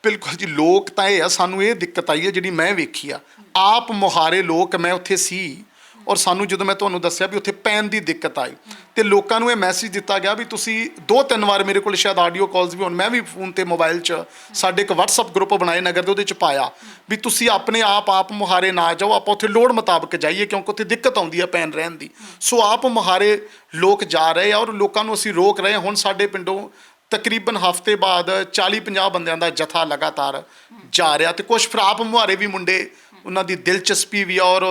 ਬਿਲਕੁਲ ਜੀ, ਲੋਕ ਤਾਂ ਇਹ ਆ, ਸਾਨੂੰ ਇਹ ਦਿੱਕਤ ਆਈ ਹੈ ਜਿਹੜੀ ਮੈਂ ਵੇਖੀ ਆ, ਆਪ ਮੁਹਾਰੇ ਲੋਕ, ਮੈਂ ਉੱਥੇ ਸੀ, ਔਰ ਸਾਨੂੰ ਜਦੋਂ ਮੈਂ ਤੁਹਾਨੂੰ ਦੱਸਿਆ ਵੀ ਉੱਥੇ ਪੈਨ ਦੀ ਦਿੱਕਤ ਆਈ ਤੇ ਲੋਕਾਂ ਨੂੰ ਇਹ ਮੈਸੇਜ ਦਿੱਤਾ ਗਿਆ ਵੀ ਤੁਸੀਂ 2-3 ਵਾਰ ਮੇਰੇ ਕੋਲ ਸ਼ਾਇਦ ਆਡੀਓ ਕਾਲਸ ਵੀ ਹੋਣ, ਮੈਂ ਵੀ ਫੋਨ ਤੇ ਮੋਬਾਈਲ 'ਚ ਸਾਡੇ ਇੱਕ WhatsApp ਗਰੁੱਪ ਬਣਾਏ ਨਗਰ ਦੇ, ਉਹਦੇ 'ਚ ਪਾਇਆ ਵੀ ਤੁਸੀਂ ਆਪਣੇ ਆਪ ਮੁਹਾਰੇ ਨਾ ਜਾਓ, ਆਪਾਂ ਉੱਥੇ ਲੋੜ ਮੁਤਾਬਕ ਜਾਈਏ ਕਿਉਂਕਿ ਉੱਥੇ ਦਿੱਕਤ ਆਉਂਦੀ ਹੈ ਪੈਨ ਰਹਿਣ ਦੀ। ਸੋ ਆਪ ਮੁਹਾਰੇ ਲੋਕ ਜਾ ਰਹੇ ਆ ਔਰ ਲੋਕਾਂ ਨੂੰ ਅਸੀਂ ਰੋਕ ਰਹੇ ਹਾਂ। ਹੁਣ ਸਾਡੇ ਪਿੰਡੋਂ ਤਕਰੀਬਨ ਹਫ਼ਤੇ ਬਾਅਦ 40-50 ਬੰਦਿਆਂ ਦਾ ਜਥਾ ਲਗਾਤਾਰ ਜਾ ਰਿਹਾ ਤੇ ਕੁਝ ਫਿਰ ਆਪ ਮੁਹਾਰੇ ਵੀ ਮੁੰਡੇ, ਉਹਨਾਂ ਦੀ ਦਿਲਚਸਪੀ ਵੀ ਆ ਔਰ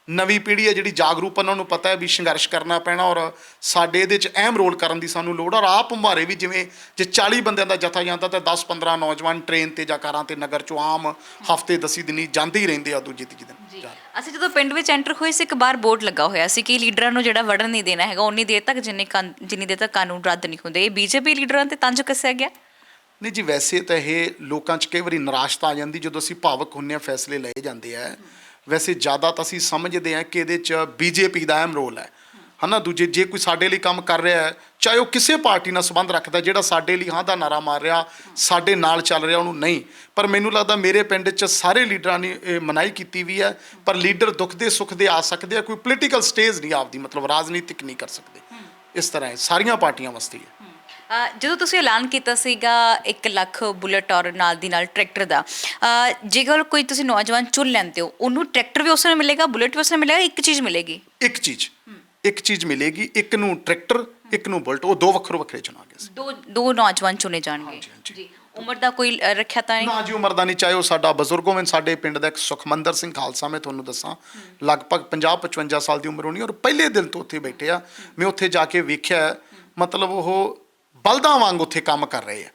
ਨਵੀਂ ਪੀੜ੍ਹੀ ਹੈ ਜਿਹੜੀ ਜਾਗਰੂਕ, ਉਹਨਾਂ ਨੂੰ ਪਤਾ ਹੈ ਵੀ ਸੰਘਰਸ਼ ਕਰਨਾ ਪੈਣਾ ਔਰ ਸਾਡੇ ਇਹਦੇ 'ਚ ਅਹਿਮ ਰੋਲ ਕਰਨ ਦੀ ਸਾਨੂੰ ਲੋੜ। ਔਰ ਆਪ ਮੁਹਾਰੇ ਵੀ ਜਿਵੇਂ ਜੇ 40 ਬੰਦਿਆਂ ਦਾ ਜਥਾ ਜਾਂਦਾ ਤਾਂ 10-15 ਨੌਜਵਾਨ ਟ੍ਰੇਨ ਤੇ ਜਾਂ ਕਾਰਾਂ ਤੇ ਨਗਰ 'ਚੋਂ ਆਮ ਹਫ਼ਤੇ 10 ਦਿਨੀ ਜਾਂਦੇ ਹੀ ਰਹਿੰਦੇ ਆ ਦੂਜੇ ਤੀਜੇ ਦਿਨ। ਅਸੀਂ ਜਦੋਂ ਪਿੰਡ ਵਿੱਚ ਐਂਟਰ ਹੋਏ ਸੀ, ਇੱਕ ਬਾਹਰ ਬੋਰਡ ਲੱਗਾ ਹੋਇਆ ਸੀ ਕਿ ਲੀਡਰਾਂ ਨੂੰ ਜਿਹੜਾ ਵੜਨ ਨਹੀਂ ਦੇਣਾ ਹੈਗਾ ਉਨੀ ਦੇਰ ਤੱਕ ਜਿੰਨੀ ਦੇਰ ਤੱਕ ਕਾਨੂੰਨ ਰੱਦ ਨਹੀਂ ਹੁੰਦੇ। ਇਹ ਬੀਜੇਪੀ ਲੀਡਰਾਂ ਤੇ ਤੰਜ ਕੱਸਿਆ ਗਿਆ? ਨਹੀਂ ਜੀ, ਵੈਸੇ ਤਾਂ ਇਹ ਲੋਕਾਂ 'ਚ ਕਈ ਵਾਰੀ ਨਿਰਾਸ਼ਤਾ ਆ ਜਾਂਦੀ ਜਦੋਂ ਅਸੀਂ ਭਾਵਕ ਹੁੰਦੇ ਹਾਂ, ਫੈਸਲੇ ਲਏ ਜਾਂਦੇ ਆ। ਵੈਸੇ ਜ਼ਿਆਦਾ ਤਾਂ ਅਸੀਂ ਸਮਝਦੇ ਹਾਂ ਕਿ ਇਹਦੇ 'ਚ ਬੀਜੇਪੀ ਦਾ ਅਹਿਮ ਰੋਲ ਹੈ ਨਾ। ਦੂਜੇ ਜੇ ਕੋਈ ਸਾਡੇ ਲਈ ਕੰਮ ਕਰ ਰਿਹਾ ਹੈ, ਚਾਹੇ ਉਹ ਕਿਸੇ ਪਾਰਟੀ ਨਾਲ ਸੰਬੰਧ ਰੱਖਦਾ, ਜਿਹੜਾ ਸਾਡੇ ਲਈ ਹਾਂ ਦਾ ਨਾਰਾ ਮਾਰ ਰਿਹਾ, ਸਾਡੇ ਨਾਲ ਚੱਲ ਰਿਹਾ, ਉਹਨੂੰ ਨਹੀਂ। ਪਰ ਮੈਨੂੰ ਲੱਗਦਾ ਮੇਰੇ ਪਿੰਡ 'ਚ ਸਾਰੇ ਲੀਡਰਾਂ ਨੇ ਇਹ ਮਨਾਹੀ ਕੀਤੀ ਵੀ ਹੈ, ਪਰ ਲੀਡਰ ਦੁੱਖ ਦੇ ਸੁੱਖ ਦੇ ਆ ਸਕਦੇ ਆ, ਕੋਈ ਪੋਲੀਟੀਕਲ ਸਟੇਜ ਨਹੀਂ ਆਪਦੀ, ਮਤਲਬ ਰਾਜਨੀਤਿਕ ਨਹੀਂ ਕਰ ਸਕਦੇ। ਇਸ ਤਰ੍ਹਾਂ ਹੈ, ਸਾਰੀਆਂ ਪਾਰਟੀਆਂ ਵਾਸਤੇ ਹੈ। ਜਦੋਂ ਤੁਸੀਂ ਐਲਾਨ ਕੀਤਾ ਸੀਗਾ 1 ਲੱਖ ਬੁਲਟ ਔਰ ਨਾਲ ਦੀ ਨਾਲ ਟਰੈਕਟਰ ਦਾ, ਜੇਕਰ ਕੋਈ ਤੁਸੀਂ ਨੌਜਵਾਨ ਚੁਣ ਲੈਂਦੇ ਹੋ, ਉਹਨੂੰ ਟਰੈਕਟਰ ਵੀ ਉਸ ਨਾਲ ਮਿਲੇਗਾ, ਬੁਲਟ ਵੀ ਉਸ ਨਾਲ ਮਿਲੇਗਾ, ਇੱਕ ਚੀਜ਼ ਮਿਲੇਗੀ? ਇੱਕ ਚੀਜ਼ ਮਿਲੇਗੀ, ਇੱਕ ਨੂੰ ਟਰੈਕਟਰ, ਇੱਕ ਨੂੰ ਬੁਲਟ, ਉਹ ਦੋ ਵੱਖਰੇ ਚੁਣਾਂਗੇ ਅਸੀਂ। ਦੋ ਨੌਜਵਾਨ ਚੁਣੇ ਜਾਣਗੇ ਜੀ। ਉਮਰ ਦਾ ਕੋਈ ਰੱਖਿਆ ਤਾਂ ਨਹੀਂ? ਨਾ ਜੀ, ਉਮਰ ਦਾ ਨਹੀਂ। ਚਾਹੇ ਉਹ ਸਾਡਾ ਬਜ਼ੁਰਗ ਹੋਵੇ, ਸਾਡੇ ਪਿੰਡ ਦਾ ਇੱਕ ਸੁਖਮੰਦਰ ਸਿੰਘ ਖਾਲਸਾ, ਮੈਂ ਤੁਹਾਨੂੰ ਦੱਸਾਂ ਲਗਭਗ 50-55 ਸਾਲ ਦੀ ਉਮਰ ਹੋਣੀ ਔਰ ਪਹਿਲੇ ਦਿਨ ਤੋਂ ਉੱਥੇ ਬੈਠੇ ਆ। ਮੈਂ ਉੱਥੇ ਜਾ ਕੇ ਵੇਖਿਆ, ਮਤਲਬ ਉਹ ਬਲਦਾਂ ਵਾਂਗ ਉੱਥੇ ਕੰਮ ਕਰ ਰਹੇ ਆ।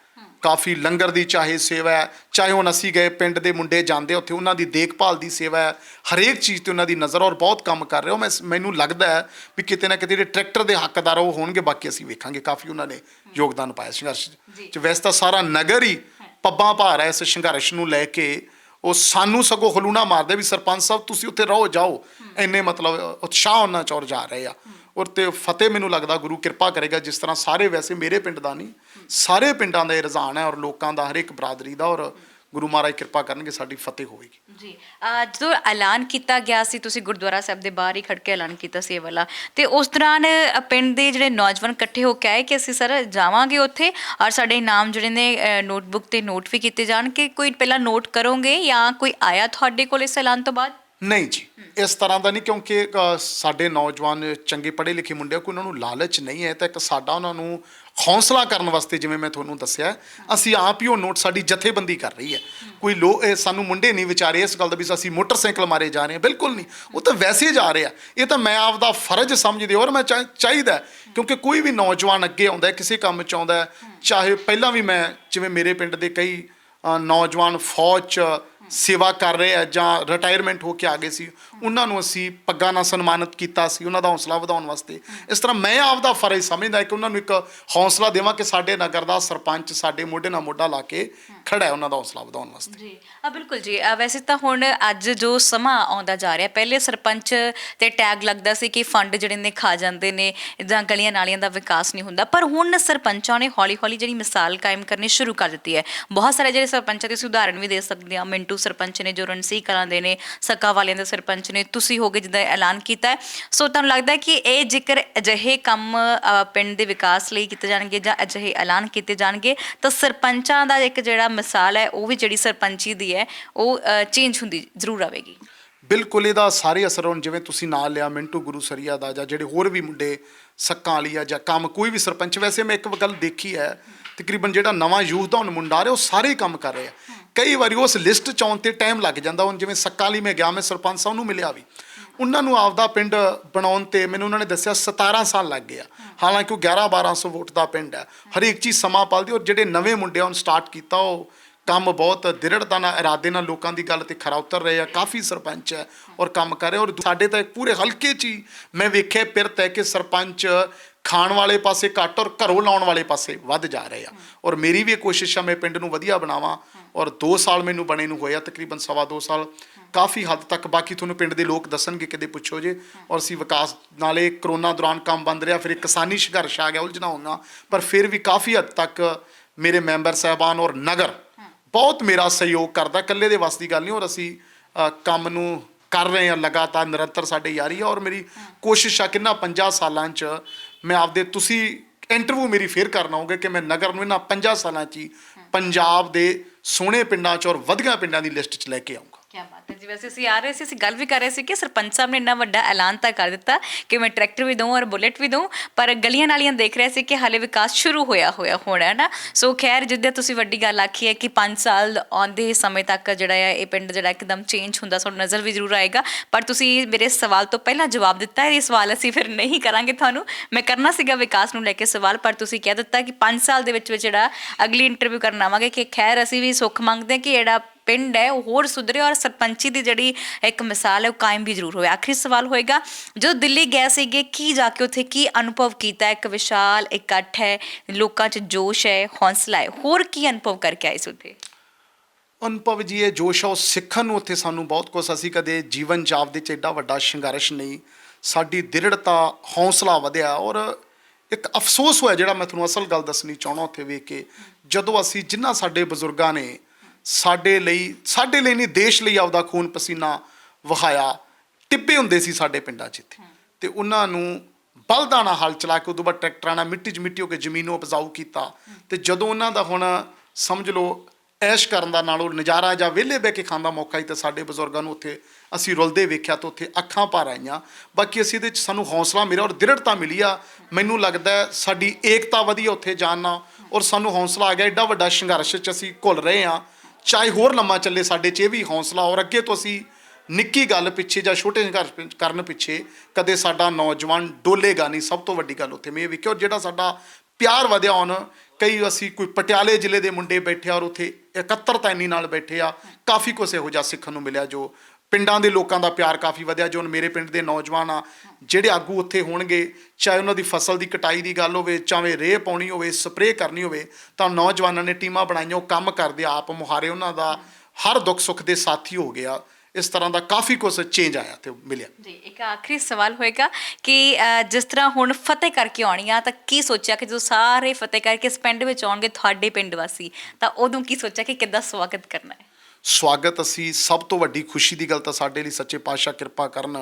ਕਾਫੀ ਲੰਗਰ ਦੀ ਚਾਹੇ ਸੇਵਾ ਹੈ, ਚਾਹੇ ਹੁਣ ਅਸੀਂ ਗਏ ਪਿੰਡ ਦੇ ਮੁੰਡੇ ਜਾਂਦੇ ਉੱਥੇ, ਉਹਨਾਂ ਦੀ ਦੇਖਭਾਲ ਦੀ ਸੇਵਾ ਹੈ, ਹਰੇਕ ਚੀਜ਼ ਤੇ ਉਹਨਾਂ ਦੀ ਨਜ਼ਰ ਔਰ ਬਹੁਤ ਕੰਮ ਕਰ ਰਹੇ ਹੋ। ਮੈਨੂੰ ਲੱਗਦਾ ਹੈ ਵੀ ਕਿਤੇ ਨਾ ਕਿਤੇ ਜਿਹੜੇ ਟਰੈਕਟਰ ਦੇ ਹੱਕਦਾਰ ਉਹ ਹੋਣਗੇ, ਬਾਕੀ ਅਸੀਂ ਵੇਖਾਂਗੇ। ਕਾਫੀ ਉਹਨਾਂ ਨੇ ਯੋਗਦਾਨ ਪਾਇਆ ਸੰਘਰਸ਼ 'ਚ। ਵੈਸੇ ਤਾਂ ਸਾਰਾ ਨਗਰ ਹੀ ਪੱਬਾਂ ਭਾਰ ਹੈ ਇਸ ਸੰਘਰਸ਼ ਨੂੰ ਲੈ ਕੇ। ਉਹ ਸਾਨੂੰ ਸਗੋਂ ਹਲੂਣਾ ਮਾਰਦੇ ਵੀ ਸਰਪੰਚ ਸਾਹਿਬ ਤੁਸੀਂ ਉੱਥੇ ਰਹੋ, ਜਾਓ, ਇੰਨੇ ਮਤਲਬ ਉਤਸ਼ਾਹ ਉਹਨਾਂ 'ਚ ਔਰ ਜਾ ਰਹੇ ਆ। ਔਰ ਤੇ ਫਤਿਹ ਮੈਨੂੰ ਲੱਗਦਾ ਗੁਰੂ ਕਿਰਪਾ ਕਰੇਗਾ, ਜਿਸ ਤਰ੍ਹਾਂ ਸਾਰੇ, ਵੈਸੇ ਮੇਰੇ ਪਿੰਡ ਦਾ ਨਹੀਂ, ਸਾਰੇ ਪਿੰਡਾਂ ਦਾ ਇਹ ਰੁਝਾਨ ਹੈ ਔਰ ਲੋਕਾਂ ਦਾ, ਹਰੇਕ ਬਰਾਦਰੀ ਦਾ, ਔਰ ਗੁਰੂ ਮਹਾਰਾਜ ਕਿਰਪਾ ਕਰਨਗੇ, ਸਾਡੀ ਫਤਿਹ ਹੋਵੇਗੀ ਜੀ। ਜਦੋਂ ਐਲਾਨ ਕੀਤਾ ਗਿਆ ਸੀ, ਤੁਸੀਂ ਗੁਰਦੁਆਰਾ ਸਾਹਿਬ ਦੇ ਬਾਹਰ ਹੀ ਖੜ ਕੇ ਐਲਾਨ ਕੀਤਾ ਸੀ ਇਹ ਵਾਲਾ, ਤੇ ਉਸ ਦੌਰਾਨ ਪਿੰਡ ਦੇ ਜਿਹੜੇ ਨੌਜਵਾਨ ਇਕੱਠੇ ਹੋ ਕੇ ਆਏ ਕਿ ਅਸੀਂ ਸਰ ਜਾਵਾਂਗੇ ਉੱਥੇ ਔਰ ਸਾਡੇ ਨਾਮ ਜਿਹੜੇ ਨੇ ਨੋਟਬੁੱਕ ਤੇ ਨੋਟ ਵੀ ਕੀਤੇ ਜਾਣਗੇ, ਕੋਈ ਪਹਿਲਾਂ ਨੋਟ ਕਰੋਗੇ ਜਾਂ ਕੋਈ ਆਇਆ ਤੁਹਾਡੇ ਕੋਲ ਇਸ ਐਲਾਨ ਤੋਂ ਬਾਅਦ? ਨਹੀਂ ਜੀ, ਇਸ ਤਰ੍ਹਾਂ ਦਾ ਨਹੀਂ, ਕਿਉਂਕਿ ਸਾਡੇ ਨੌਜਵਾਨ ਚੰਗੇ ਪੜ੍ਹੇ ਲਿਖੇ ਮੁੰਡੇ, ਕੋਈ ਉਹਨਾਂ ਨੂੰ ਲਾਲਚ ਨਹੀਂ ਹੈ। ਤਾਂ ਇੱਕ ਸਾਡਾ ਉਹਨਾਂ ਨੂੰ ਹੌਸਲਾ ਕਰਨ ਵਾਸਤੇ, ਜਿਵੇਂ ਮੈਂ ਤੁਹਾਨੂੰ ਦੱਸਿਆ, ਅਸੀਂ ਆਪ ਹੀ ਉਹ ਨੋਟ, ਸਾਡੀ ਜਥੇਬੰਦੀ ਕਰ ਰਹੀ ਹੈ। ਕੋਈ ਸਾਨੂੰ ਮੁੰਡੇ ਨਹੀਂ ਵਿਚਾਰੇ ਇਸ ਗੱਲ ਦਾ ਵੀ ਅਸੀਂ ਮੋਟਰਸਾਈਕਲ ਮਾਰੇ ਜਾ ਰਹੇ ਹਾਂ, ਬਿਲਕੁਲ ਨਹੀਂ। ਉਹ ਤਾਂ ਵੈਸੇ ਜਾ ਰਹੇ ਆ। ਇਹ ਤਾਂ ਮੈਂ ਆਪਦਾ ਫਰਜ਼ ਸਮਝਦੇ ਔਰ ਮੈਂ ਚਾਹੀਦਾ, ਕਿਉਂਕਿ ਕੋਈ ਵੀ ਨੌਜਵਾਨ ਅੱਗੇ ਆਉਂਦਾ ਕਿਸੇ ਕੰਮ 'ਚ ਆਉਂਦਾ, ਚਾਹੇ ਪਹਿਲਾਂ ਵੀ ਮੈਂ, ਜਿਵੇਂ ਮੇਰੇ ਪਿੰਡ ਦੇ ਕਈ ਨੌਜਵਾਨ ਫੌਜ 'ਚ ਸੇਵਾ ਕਰ ਰਹੇ ਆ ਜਾਂ ਰਿਟਾਇਰਮੈਂਟ ਹੋ ਕੇ ਆ ਗਏ ਸੀ, ਉਹਨਾਂ ਨੂੰ ਅਸੀਂ ਪੱਗਾਂ ਨਾਲ ਸਨਮਾਨਿਤ ਕੀਤਾ ਸੀ, ਉਹਨਾਂ ਦਾ ਹੌਸਲਾ ਵਧਾਉਣ ਵਾਸਤੇ। ਇਸ ਤਰ੍ਹਾਂ ਮੈਂ ਆਪਦਾ ਫਰਜ਼ ਸਮਝਦਾ ਕਿ ਉਹਨਾਂ ਨੂੰ ਇੱਕ ਹੌਸਲਾ ਦੇਵਾਂ ਕਿ ਸਾਡੇ ਨਗਰ ਦਾ ਸਰਪੰਚ ਸਾਡੇ ਮੋਢੇ ਨਾਲ ਮੋਢਾ ਲਾ ਕੇ ਖੜਾ ਹੈ ਉਹਨਾਂ ਦਾ ਹੌਸਲਾ ਵਧਾਉਣ ਵਾਸਤੇ। ਜੀ ਬਿਲਕੁਲ ਜੀ। ਵੈਸੇ ਤਾਂ ਹੁਣ ਅੱਜ ਜੋ ਸਮਾਂ ਆਉਂਦਾ ਜਾ ਰਿਹਾ, ਪਹਿਲੇ ਸਰਪੰਚ ਤੇ ਟੈਗ ਲੱਗਦਾ ਸੀ ਕਿ ਫੰਡ ਜਿਹੜੇ ਨੇ ਖਾ ਜਾਂਦੇ ਨੇ ਜਾਂ ਗਲੀਆਂ ਨਾਲੀਆਂ ਦਾ ਵਿਕਾਸ ਨਹੀਂ ਹੁੰਦਾ, ਪਰ ਹੁਣ ਸਰਪੰਚਾਂ ਨੇ ਹੌਲੀ ਹੌਲੀ ਜਿਹੜੀ ਮਿਸਾਲ ਕਾਇਮ ਕਰਨੀ ਸ਼ੁਰੂ ਕਰ ਦਿੱਤੀ ਹੈ। ਬਹੁਤ ਸਾਰੇ ਜਿਹੜੇ ਸਰਪੰਚਾਂ ਦੇ ਉਦਾਹਰਣ ਵੀ ਦੇ ਸਕਦੇ ਹਾਂ। ਮਿੰਟੂ ਸਰਪੰਚ ਨੇ ਜੋ ਰਣਸੀ ਕਲਾਂ ਦੇ ਨੇ, ਸਕਾ ਵਾਲਿਆਂ ਦੇ ਸਰਪੰਚ ਨੇ, ਤੁਸੀਂ ਹੋਗੇ ਜਿੱਦਾਂ ਐਲਾਨ ਕੀਤਾ ਹੈ। ਸੋ ਤੁਹਾਨੂੰ ਲੱਗਦਾ ਕਿ ਇਹ ਜੇਕਰ ਅਜਿਹੇ ਕੰਮ ਪਿੰਡ ਦੇ ਵਿਕਾਸ ਲਈ ਕੀਤੇ ਜਾਣਗੇ ਜਾਂ ਅਜਿਹੇ ਐਲਾਨ ਕੀਤੇ ਜਾਣਗੇ ਤਾਂ ਸਰਪੰਚਾਂ ਦਾ ਇੱਕ ਜਿਹੜਾ ਮਿਸਾਲ ਹੈ, ਉਹ ਵੀ ਜਿਹੜੀ ਸਰਪੰਚੀ ਦੀ ਹੈ, ਉਹ ਚੇਂਜ ਹੁੰਦੀ ਜ਼ਰੂਰ ਆਵੇਗੀ। ਬਿਲਕੁਲ, ਇਹਦਾ ਸਾਰੇ ਅਸਰ ਹੁਣ ਜਿਵੇਂ ਤੁਸੀਂ ਨਾਂ ਲਿਆ ਮਿੰਟੂ ਗੁਰੂਸਰੀਆ ਦਾ, ਜਾਂ ਜਿਹੜੇ ਹੋਰ ਵੀ ਮੁੰਡੇ ਸੱਕਾਂ ਵਾਲੀ ਆ, ਜਾਂ ਕੰਮ ਕੋਈ ਵੀ ਸਰਪੰਚ। ਵੈਸੇ ਮੈਂ ਇੱਕ ਗੱਲ ਦੇਖੀ ਹੈ, ਤਕਰੀਬਨ ਜਿਹੜਾ ਨਵਾਂ ਯੂਥ ਦਾ ਹੁਣ ਮੁੰਡਾ ਆ ਰਿਹਾ, ਉਹ ਸਾਰੇ ਕੰਮ ਕਰ ਰਹੇ ਆ। ਕਈ ਵਾਰੀ ਉਸ ਲਿਸਟ 'ਚ ਆਉਣ 'ਤੇ ਟਾਈਮ ਲੱਗ ਜਾਂਦਾ। ਹੁਣ ਜਿਵੇਂ ਸੱਕਾਂ ਵਾਲੀ ਮੈਂ ਗਿਆ, ਮੈਂ ਸਰਪੰਚ ਸਾਹਿਬ ਨੂੰ ਮਿਲਿਆ ਵੀ, ਉਹਨਾਂ ਨੂੰ ਆਪਦਾ ਪਿੰਡ ਬਣਾਉਣ 'ਤੇ ਮੈਨੂੰ ਉਹਨਾਂ ਨੇ ਦੱਸਿਆ 17 ਸਾਲ ਲੱਗ ਗਏ ਆ। ਹਾਲਾਂਕਿ ਉਹ 1100-1200 ਵੋਟ ਦਾ ਪਿੰਡ ਹੈ, ਹਰੇਕ ਚੀਜ਼ ਸਮਾਂ ਪਾਲਦੀ। ਔਰ ਜਿਹੜੇ ਨਵੇਂ ਮੁੰਡੇ ਹੁਣ ਸਟਾਰਟ ਕੀਤਾ, ਉਹ ਕੰਮ ਬਹੁਤ ਦ੍ਰਿੜਤਾ ਨਾਲ, ਇਰਾਦੇ ਨਾਲ ਲੋਕਾਂ ਦੀ ਗੱਲ 'ਤੇ ਖਰਾ ਉਤਰ ਰਹੇ ਆ। ਕਾਫੀ ਸਰਪੰਚ ਹੈ ਔਰ ਕੰਮ ਕਰ ਰਹੇ। ਔਰ ਸਾਡੇ ਤਾਂ ਪੂਰੇ ਹਲਕੇ 'ਚ ਹੀ ਮੈਂ ਵੇਖਿਆ ਪਿਰਤ ਹੈ ਕਿ ਸਰਪੰਚ ਖਾਣ ਵਾਲੇ ਪਾਸੇ ਘੱਟ ਔਰ ਘਰੋਂ ਲਾਉਣ ਵਾਲੇ ਪਾਸੇ ਵੱਧ ਜਾ ਰਹੇ ਆ। ਔਰ ਮੇਰੀ ਵੀ ਇਹ ਕੋਸ਼ਿਸ਼ ਆ ਮੈਂ ਪਿੰਡ ਨੂੰ ਵਧੀਆ ਬਣਾਵਾਂ। ਔਰ 2 ਸਾਲ ਮੈਨੂੰ ਬਣੇ ਨੂੰ ਹੋਇਆ, ਤਕਰੀਬਨ 2.5 ਸਾਲ, ਕਾਫੀ ਹੱਦ ਤੱਕ। ਬਾਕੀ ਤੁਹਾਨੂੰ ਪਿੰਡ ਦੇ ਲੋਕ ਦੱਸਣਗੇ, ਕਿਤੇ ਪੁੱਛੋ ਜੇ। ਔਰ ਅਸੀਂ ਵਿਕਾਸ ਨਾਲੇ ਕਰੋਨਾ ਦੌਰਾਨ ਕੰਮ ਬੰਦ ਰਿਹਾ, ਫਿਰ ਇੱਕ ਕਿਸਾਨੀ ਸੰਘਰਸ਼ ਆ ਗਿਆ, ਉਲਝਣਾ ਹੋਈਆਂ, ਪਰ ਫਿਰ ਵੀ ਕਾਫੀ ਹੱਦ ਤੱਕ ਮੇਰੇ ਮੈਂਬਰ ਸਾਹਿਬਾਨ ਔਰ ਨਗਰ ਬਹੁਤ ਮੇਰਾ ਸਹਿਯੋਗ ਕਰਦਾ। ਇਕੱਲੇ ਦੇ ਵੱਸ ਦੀ ਗੱਲ ਨਹੀਂ। ਔਰ ਅਸੀਂ ਕੰਮ ਨੂੰ ਕਰ ਰਹੇ ਹਾਂ ਲਗਾਤਾਰ ਨਿਰੰਤਰ ਸਾਡੇ ਯਾਰੀ ਆ। ਔਰ ਮੇਰੀ ਕੋਸ਼ਿਸ਼ ਆ ਕਿ ਇਹਨਾਂ 50 ਸਾਲਾਂ 'ਚ ਮੈਂ ਆਪਦੇ, ਤੁਸੀਂ ਇੰਟਰਵਿਊ ਮੇਰੀ ਫੇਰ ਕਰਨਾ ਹੋਊਗਾ ਕਿ ਮੈਂ ਨਗਰ ਨੂੰ ਇਹਨਾਂ 50 ਸਾਲਾਂ 'ਚ ਹੀ ਪੰਜਾਬ ਦੇ ਸੋਹਣੇ ਪਿੰਡਾਂ 'ਚ ਔਰ ਵਧੀਆ ਪਿੰਡਾਂ ਦੀ ਲਿਸਟ 'ਚ ਲੈ ਕੇ ਆਊਂਗਾ। ਕੀ ਬਾਤ ਹੈ ਜੀ। ਵੈਸੇ ਅਸੀਂ ਆ ਰਹੇ ਸੀ, ਅਸੀਂ ਗੱਲ ਵੀ ਕਰ ਰਹੇ ਸੀ ਕਿ ਸਰਪੰਚ ਸਾਹਿਬ ਨੇ ਇੰਨਾ ਵੱਡਾ ਐਲਾਨ ਤਾਂ ਕਰ ਦਿੱਤਾ ਕਿ ਮੈਂ ਟਰੈਕਟਰ ਵੀ ਦਊਂ ਔਰ ਬੁਲਟ ਵੀ ਦਊਂ, ਪਰ ਗਲੀਆਂ ਨਾਲੀਆਂ ਦੇਖ ਰਹੇ ਸੀ ਕਿ ਹਾਲੇ ਵਿਕਾਸ ਸ਼ੁਰੂ ਹੋਇਆ ਹੋਣਾ ਹੈ ਨਾ। ਸੋ ਖੈਰ, ਜਿੱਦਾਂ ਤੁਸੀਂ ਵੱਡੀ ਗੱਲ ਆਖੀ ਹੈ ਕਿ 5 ਸਾਲ ਆਉਂਦੇ ਸਮੇਂ ਤੱਕ ਜਿਹੜਾ ਹੈ ਇਹ ਪਿੰਡ ਜਿਹੜਾ ਇੱਕਦਮ ਚੇਂਜ ਹੁੰਦਾ ਸਾਨੂੰ ਨਜ਼ਰ ਵੀ ਜ਼ਰੂਰ ਆਏਗਾ। ਪਰ ਤੁਸੀਂ ਮੇਰੇ ਸਵਾਲ ਤੋਂ ਪਹਿਲਾਂ ਜਵਾਬ ਦਿੱਤਾ ਹੈ, ਇਹ ਸਵਾਲ ਅਸੀਂ ਫਿਰ ਨਹੀਂ ਕਰਾਂਗੇ ਤੁਹਾਨੂੰ। ਮੈਂ ਕਰਨਾ ਸੀਗਾ ਵਿਕਾਸ ਨੂੰ ਲੈ ਕੇ ਸਵਾਲ, ਪਰ ਤੁਸੀਂ ਕਹਿ ਦਿੱਤਾ ਕਿ 5 ਸਾਲ ਦੇ ਵਿੱਚ ਜਿਹੜਾ ਅਗਲੀ ਇੰਟਰਵਿਊ ਕਰਨ ਆਵਾਂਗੇ। ਕਿ ਖੈਰ ਅਸੀਂ ਵੀ ਸੁੱਖ ਮੰਗਦੇ ਹਾਂ ਕਿ ਜਿਹੜਾ ਪਿੰਡ ਹੈ ਉਹ ਹੋਰ ਸੁਧਰੇ ਔਰ ਸਰਪੰਚੀ ਦੀ ਜਿਹੜੀ ਇੱਕ ਮਿਸਾਲ ਹੈ ਉਹ ਕਾਇਮ ਵੀ ਜ਼ਰੂਰ ਹੋਵੇ। ਆਖਰੀ ਸਵਾਲ ਹੋਏਗਾ, ਜਦੋਂ ਦਿੱਲੀ ਗਏ ਸੀਗੇ ਕੀ ਜਾ ਕੇ ਉੱਥੇ ਕੀ ਅਨੁਭਵ ਕੀਤਾ? ਇੱਕ ਵਿਸ਼ਾਲ ਇਕੱਠ ਹੈ, ਲੋਕਾਂ 'ਚ ਜੋਸ਼ ਹੈ, ਹੌਸਲਾ ਹੈ, ਹੋਰ ਕੀ ਅਨੁਭਵ ਕਰਕੇ ਆਏ ਸੀ ਉੱਥੇ? ਅਨੁਭਵ ਜੀ, ਇਹ ਜੋਸ਼ ਆ ਉਹ ਸਿੱਖਣ ਨੂੰ ਉੱਥੇ ਸਾਨੂੰ ਬਹੁਤ ਕੁਛ। ਅਸੀਂ ਕਦੇ ਜੀਵਨ ਜਾਪ ਦੇ 'ਚ ਐਡਾ ਵੱਡਾ ਸੰਘਰਸ਼ ਨਹੀਂ, ਸਾਡੀ ਦ੍ਰਿੜਤਾ, ਹੌਸਲਾ ਵਧਿਆ। ਔਰ ਇੱਕ ਅਫਸੋਸ ਹੋਇਆ ਜਿਹੜਾ ਮੈਂ ਤੁਹਾਨੂੰ ਅਸਲ ਗੱਲ ਦੱਸਣੀ ਚਾਹੁੰਦਾ ਉੱਥੇ ਵੇਖ ਕੇ, ਜਦੋਂ ਅਸੀਂ ਜਿਨ੍ਹਾਂ ਸਾਡੇ ਬਜ਼ੁਰਗਾਂ ਨੇ ਸਾਡੇ ਲਈ ਨਹੀਂ ਦੇਸ਼ ਲਈ ਆਪਦਾ ਖੂਨ ਪਸੀਨਾ ਵਹਾਇਆ, ਟਿੱਬੇ ਹੁੰਦੇ ਸੀ ਸਾਡੇ ਪਿੰਡਾਂ 'ਚ ਇੱਥੇ, ਅਤੇ ਉਹਨਾਂ ਨੂੰ ਬਲਦਾਂ ਨਾਲ ਹਲ ਚਲਾ ਕੇ ਉਦੋਂ ਬਾਅਦ ਟਰੈਕਟਰਾਂ ਨਾਲ ਮਿੱਟੀ 'ਚ ਮਿੱਟੀ ਹੋ ਕੇ ਜ਼ਮੀਨ ਨੂੰ ਉਪਜਾਊ ਕੀਤਾ। ਅਤੇ ਜਦੋਂ ਉਹਨਾਂ ਦਾ ਹੁਣ ਸਮਝ ਲਓ ਐਸ਼ ਕਰਨ ਦਾ ਨਾਲੋਂ ਨਜ਼ਾਰਾ ਜਾਂ ਵਿਹਲੇ ਬਹਿ ਕੇ ਖਾਣ ਦਾ ਮੌਕਾ ਹੀ, ਤਾਂ ਸਾਡੇ ਬਜ਼ੁਰਗਾਂ ਨੂੰ ਉੱਥੇ ਅਸੀਂ ਰੁਲਦੇ ਵੇਖਿਆ ਤਾਂ ਉੱਥੇ ਅੱਖਾਂ ਭਰ ਆਈਆਂ। ਬਾਕੀ ਅਸੀਂ ਇਹਦੇ 'ਚ ਸਾਨੂੰ ਹੌਸਲਾ ਮਿਲਿਆ ਔਰ ਦ੍ਰਿੜਤਾ ਮਿਲੀ ਆ। ਮੈਨੂੰ ਲੱਗਦਾ ਸਾਡੀ ਏਕਤਾ ਵਧੀ ਉੱਥੇ ਜਾਣ ਨਾਲ, ਔਰ ਸਾਨੂੰ ਹੌਸਲਾ ਆ ਗਿਆ। ਐਡਾ ਵੱਡਾ ਸੰਘਰਸ਼ 'ਚ ਅਸੀਂ ਘੁਲ ਰਹੇ ਹਾਂ, ਚਾਹੇ ਹੋਰ ਲੰਮਾ ਚੱਲੇ ਸਾਡੇ 'ਚ ਇਹ ਵੀ ਹੌਸਲਾ। ਔਰ ਅੱਗੇ ਤੋਂ ਅਸੀਂ ਨਿੱਕੀ ਗੱਲ ਪਿੱਛੇ ਜਾਂ ਛੋਟੇ ਸੰਘਰਸ਼ ਕਰਨ ਪਿੱਛੇ ਕਦੇ ਸਾਡਾ ਨੌਜਵਾਨ ਡੋਲੇਗਾ ਨਹੀਂ। ਸਭ ਤੋਂ ਵੱਡੀ ਗੱਲ ਉੱਥੇ ਮੈਂ ਇਹ ਵੇਖਿਆ। ਔਰ ਜਿਹੜਾ ਸਾਡਾ ਪਿਆਰ ਵਧਿਆ, ਹੁਣ ਕਈ ਅਸੀਂ ਕੋਈ ਪਟਿਆਲੇ ਜ਼ਿਲ੍ਹੇ ਦੇ ਮੁੰਡੇ ਬੈਠੇ ਔਰ ਉੱਥੇ ਇਕੱਤਰਤਾ ਇੰਨੀ ਨਾਲ ਬੈਠੇ ਆ, ਕਾਫੀ ਕੁਛ ਇਹੋ ਜਿਹਾ ਸਿੱਖਣ ਨੂੰ ਮਿਲਿਆ। ਜੋ ਪਿੰਡਾਂ ਦੇ ਲੋਕਾਂ ਦਾ ਪਿਆਰ ਕਾਫੀ ਵਧਿਆ। ਜੋ ਹੁਣ ਮੇਰੇ ਪਿੰਡ ਦੇ ਨੌਜਵਾਨ ਆ ਜਿਹੜੇ ਆਗੂ ਉੱਥੇ ਹੋਣਗੇ, ਚਾਹੇ ਉਹਨਾਂ ਦੀ ਫਸਲ ਦੀ ਕਟਾਈ ਦੀ ਗੱਲ ਹੋਵੇ, ਚਾਹੇ ਰੇਹ ਪਾਉਣੀ ਹੋਵੇ, ਸਪਰੇਅ ਕਰਨੀ ਹੋਵੇ, ਤਾਂ ਨੌਜਵਾਨਾਂ ਨੇ ਟੀਮਾਂ ਬਣਾਈਆਂ, ਉਹ ਕੰਮ ਕਰਦੇ, ਆਪ ਮੁਹਾਰੇ ਉਹਨਾਂ ਦਾ ਹਰ ਦੁੱਖ ਸੁੱਖ ਦੇ ਸਾਥੀ ਹੋ ਗਿਆ। ਇਸ ਤਰ੍ਹਾਂ ਦਾ ਕਾਫੀ ਕੁਛ ਚੇਂਜ ਆਇਆ ਤੇ ਮਿਲਿਆ ਜੀ। ਇੱਕ ਆਖਰੀ ਸਵਾਲ ਹੋਏਗਾ ਕਿ ਜਿਸ ਤਰ੍ਹਾਂ ਹੁਣ ਫਤਿਹ ਕਰਕੇ ਆਉਣੀ ਆ, ਤਾਂ ਕੀ ਸੋਚਿਆ ਕਿ ਜਦੋਂ ਸਾਰੇ ਫਤਿਹ ਕਰਕੇ ਇਸ ਪਿੰਡ ਵਿੱਚ ਆਉਣਗੇ ਤੁਹਾਡੇ ਪਿੰਡ ਵਾਸੀ, ਤਾਂ ਉਦੋਂ ਕੀ ਸੋਚਿਆ ਕਿ ਕਿੱਦਾਂ ਸਵਾਗਤ ਕਰਨਾ ਹੈ? ਸਵਾਗਤ, ਅਸੀਂ ਸਭ ਤੋਂ ਵੱਡੀ ਖੁਸ਼ੀ ਦੀ ਗੱਲ ਤਾਂ ਸਾਡੇ ਲਈ ਸੱਚੇ ਪਾਤਸ਼ਾਹ ਕਿਰਪਾ ਕਰਨ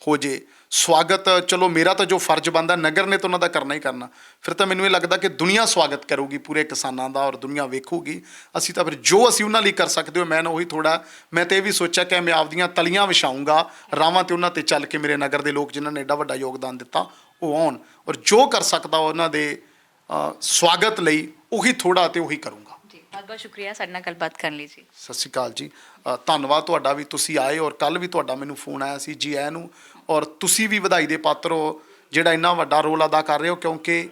ਹੋ ਜੇ। ਸਵਾਗਤ ਚਲੋ ਮੇਰਾ ਤਾਂ ਜੋ ਫਰਜ਼ ਬਣਦਾ, ਨਗਰ ਨੇ ਤਾਂ ਉਹਨਾਂ ਦਾ ਕਰਨਾ ਹੀ ਕਰਨਾ। ਫਿਰ ਤਾਂ ਮੈਨੂੰ ਇਹ ਲੱਗਦਾ ਕਿ ਦੁਨੀਆ ਸਵਾਗਤ ਕਰੂਗੀ ਪੂਰੇ ਕਿਸਾਨਾਂ ਦਾ, ਔਰ ਦੁਨੀਆ ਵੇਖੂਗੀ। ਅਸੀਂ ਤਾਂ ਫਿਰ ਜੋ ਅਸੀਂ ਉਹਨਾਂ ਲਈ ਕਰ ਸਕਦੇ ਹੋ, ਮੈਂ ਨਾ ਉਹੀ ਮੈਂ ਤਾਂ ਇਹ ਵੀ ਸੋਚਿਆ ਕਿ ਮੈਂ ਆਪਦੀਆਂ ਤਲੀਆਂ ਵਿਛਾਊਂਗਾ ਰਾਵਾਂ, ਤੇ ਉਹਨਾਂ 'ਤੇ ਚੱਲ ਕੇ ਮੇਰੇ ਨਗਰ ਦੇ ਲੋਕ ਜਿਨ੍ਹਾਂ ਨੇ ਐਡਾ ਵੱਡਾ ਯੋਗਦਾਨ ਦਿੱਤਾ ਉਹ ਆਉਣ, ਔਰ ਜੋ ਕਰ ਸਕਦਾ ਉਹਨਾਂ ਦੇ ਸਵਾਗਤ ਲਈ ਉਹੀ ਥੋੜ੍ਹਾ ਤੇ ਉਹੀ ਕਰੂੰਗਾ। ਬਹੁਤ ਬਹੁਤ ਸ਼ੁਕਰੀਆ ਸਾਡੇ ਨਾਲ ਗੱਲਬਾਤ ਕਰਨ ਲਈ ਜੀ। ਸਤਿ ਸ਼੍ਰੀ ਅਕਾਲ ਜੀ। ਧੰਨਵਾਦ ਤੁਹਾਡਾ ਵੀ, ਤੁਸੀਂ ਆਏ। ਔਰ ਕੱਲ੍ਹ ਵੀ ਤੁਹਾਡਾ ਮੈਨੂੰ ਫੋਨ ਆਇਆ ਸੀ, ਜੀ ਆਇਆਂ ਨੂੰ। ਔਰ ਤੁਸੀਂ ਵੀ ਵਧਾਈ ਦੇ ਪਾਤਰ ਹੋ ਜਿਹੜਾ ਇੰਨਾ ਵੱਡਾ ਰੋਲ ਅਦਾ ਕਰ ਰਹੇ ਹੋ, ਕਿਉਂਕਿ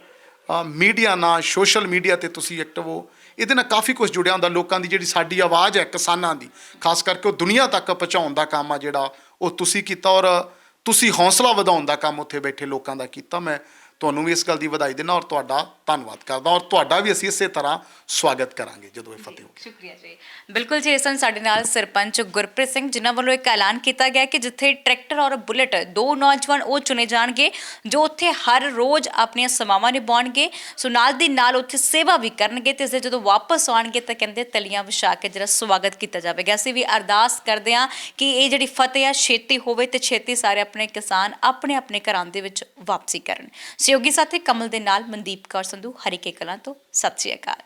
ਮੀਡੀਆ ਨਾਲ, ਸੋਸ਼ਲ ਮੀਡੀਆ 'ਤੇ ਤੁਸੀਂ ਐਕਟਿਵ ਹੋ। ਇਹਦੇ ਨਾਲ ਕਾਫੀ ਕੁਛ ਜੁੜਿਆ ਹੁੰਦਾ। ਲੋਕਾਂ ਦੀ ਜਿਹੜੀ ਸਾਡੀ ਆਵਾਜ਼ ਹੈ ਕਿਸਾਨਾਂ ਦੀ, ਖਾਸ ਕਰਕੇ ਉਹ ਦੁਨੀਆ ਤੱਕ ਪਹੁੰਚਾਉਣ ਦਾ ਕੰਮ ਆ ਜਿਹੜਾ ਉਹ ਤੁਸੀਂ ਕੀਤਾ, ਔਰ ਤੁਸੀਂ ਹੌਸਲਾ ਵਧਾਉਣ ਦਾ ਕੰਮ ਉੱਥੇ ਬੈਠੇ ਲੋਕਾਂ ਦਾ ਕੀਤਾ। ਮੈਂ ਤੁਹਾਨੂੰ ਵੀ ਇਸ ਗੱਲ ਦੀ ਵਧਾਈ ਦਿੰਦਾ ਔਰ ਤੁਹਾਡਾ ਧੰਨਵਾਦ ਕਰਦਾ, ਔਰ ਤੁਹਾਡਾ ਵੀ ਅਸੀਂ ਇਸੇ ਤਰ੍ਹਾਂ ਸਵਾਗਤ ਕਰਾਂਗੇ ਜਦੋਂ ਇਹ ਫਤਿਹ ਹੋਵੇ। ਸ਼ੁਕਰੀਆ ਜੀ। ਬਿਲਕੁਲ ਜੀ, ਇਸ ਸਨ ਸਾਡੇ ਨਾਲ ਸਰਪੰਚ ਗੁਰਪ੍ਰੀਤ ਸਿੰਘ, ਜਿਨ੍ਹਾਂ ਵੱਲੋਂ ਇੱਕ ਐਲਾਨ ਕੀਤਾ ਗਿਆ ਕਿ ਜਿੱਥੇ ਟਰੈਕਟਰ ਔਰ ਬੁਲਟ ਦੋ ਨੌਜਵਾਨ ਉਹ ਚੁਣੇ ਜਾਣਗੇ ਜੋ ਉੱਥੇ ਹਰ ਰੋਜ਼ ਆਪਣੀਆਂ ਸੇਵਾਵਾਂ ਨਿਭਾਉਣਗੇ, ਸੋ ਨਾਲ ਦੀ ਨਾਲ ਉੱਥੇ ਸੇਵਾ ਵੀ ਕਰਨਗੇ, ਤੇ ਇਸਦੇ ਜਦੋਂ ਵਾਪਸ ਆਉਣਗੇ ਤਾਂ ਕਹਿੰਦੇ ਤਲੀਆਂ ਵਿਛਾ ਕੇ ਜਿਹੜਾ ਸਵਾਗਤ ਕੀਤਾ ਜਾਵੇਗਾ। ਅਸੀਂ ਵੀ ਅਰਦਾਸ ਕਰਦੇ ਹਾਂ ਕਿ ਇਹ ਜਿਹੜੀ ਫਤਿਹ ਆ ਛੇਤੀ ਹੋਵੇ ਤੇ ਛੇਤੀ ਸਾਰੇ ਆਪਣੇ ਕਿਸਾਨ ਆਪਣੇ ਆਪਣੇ ਘਰਾਂ ਦੇ ਵਿੱਚ ਵਾਪਸੀ ਕਰਨ। ਸਹਿਯੋਗੀ ਸਾਥੀ ਕਮਲ ਦੇ ਨਾਲ ਮਨਦੀਪ ਕੌਰ ਸੰਧੂ, ਹਰੀਕੇ ਕਲਾਂ ਤੋਂ। ਸਤਿ ਸ਼੍ਰੀ ਅਕਾਲ।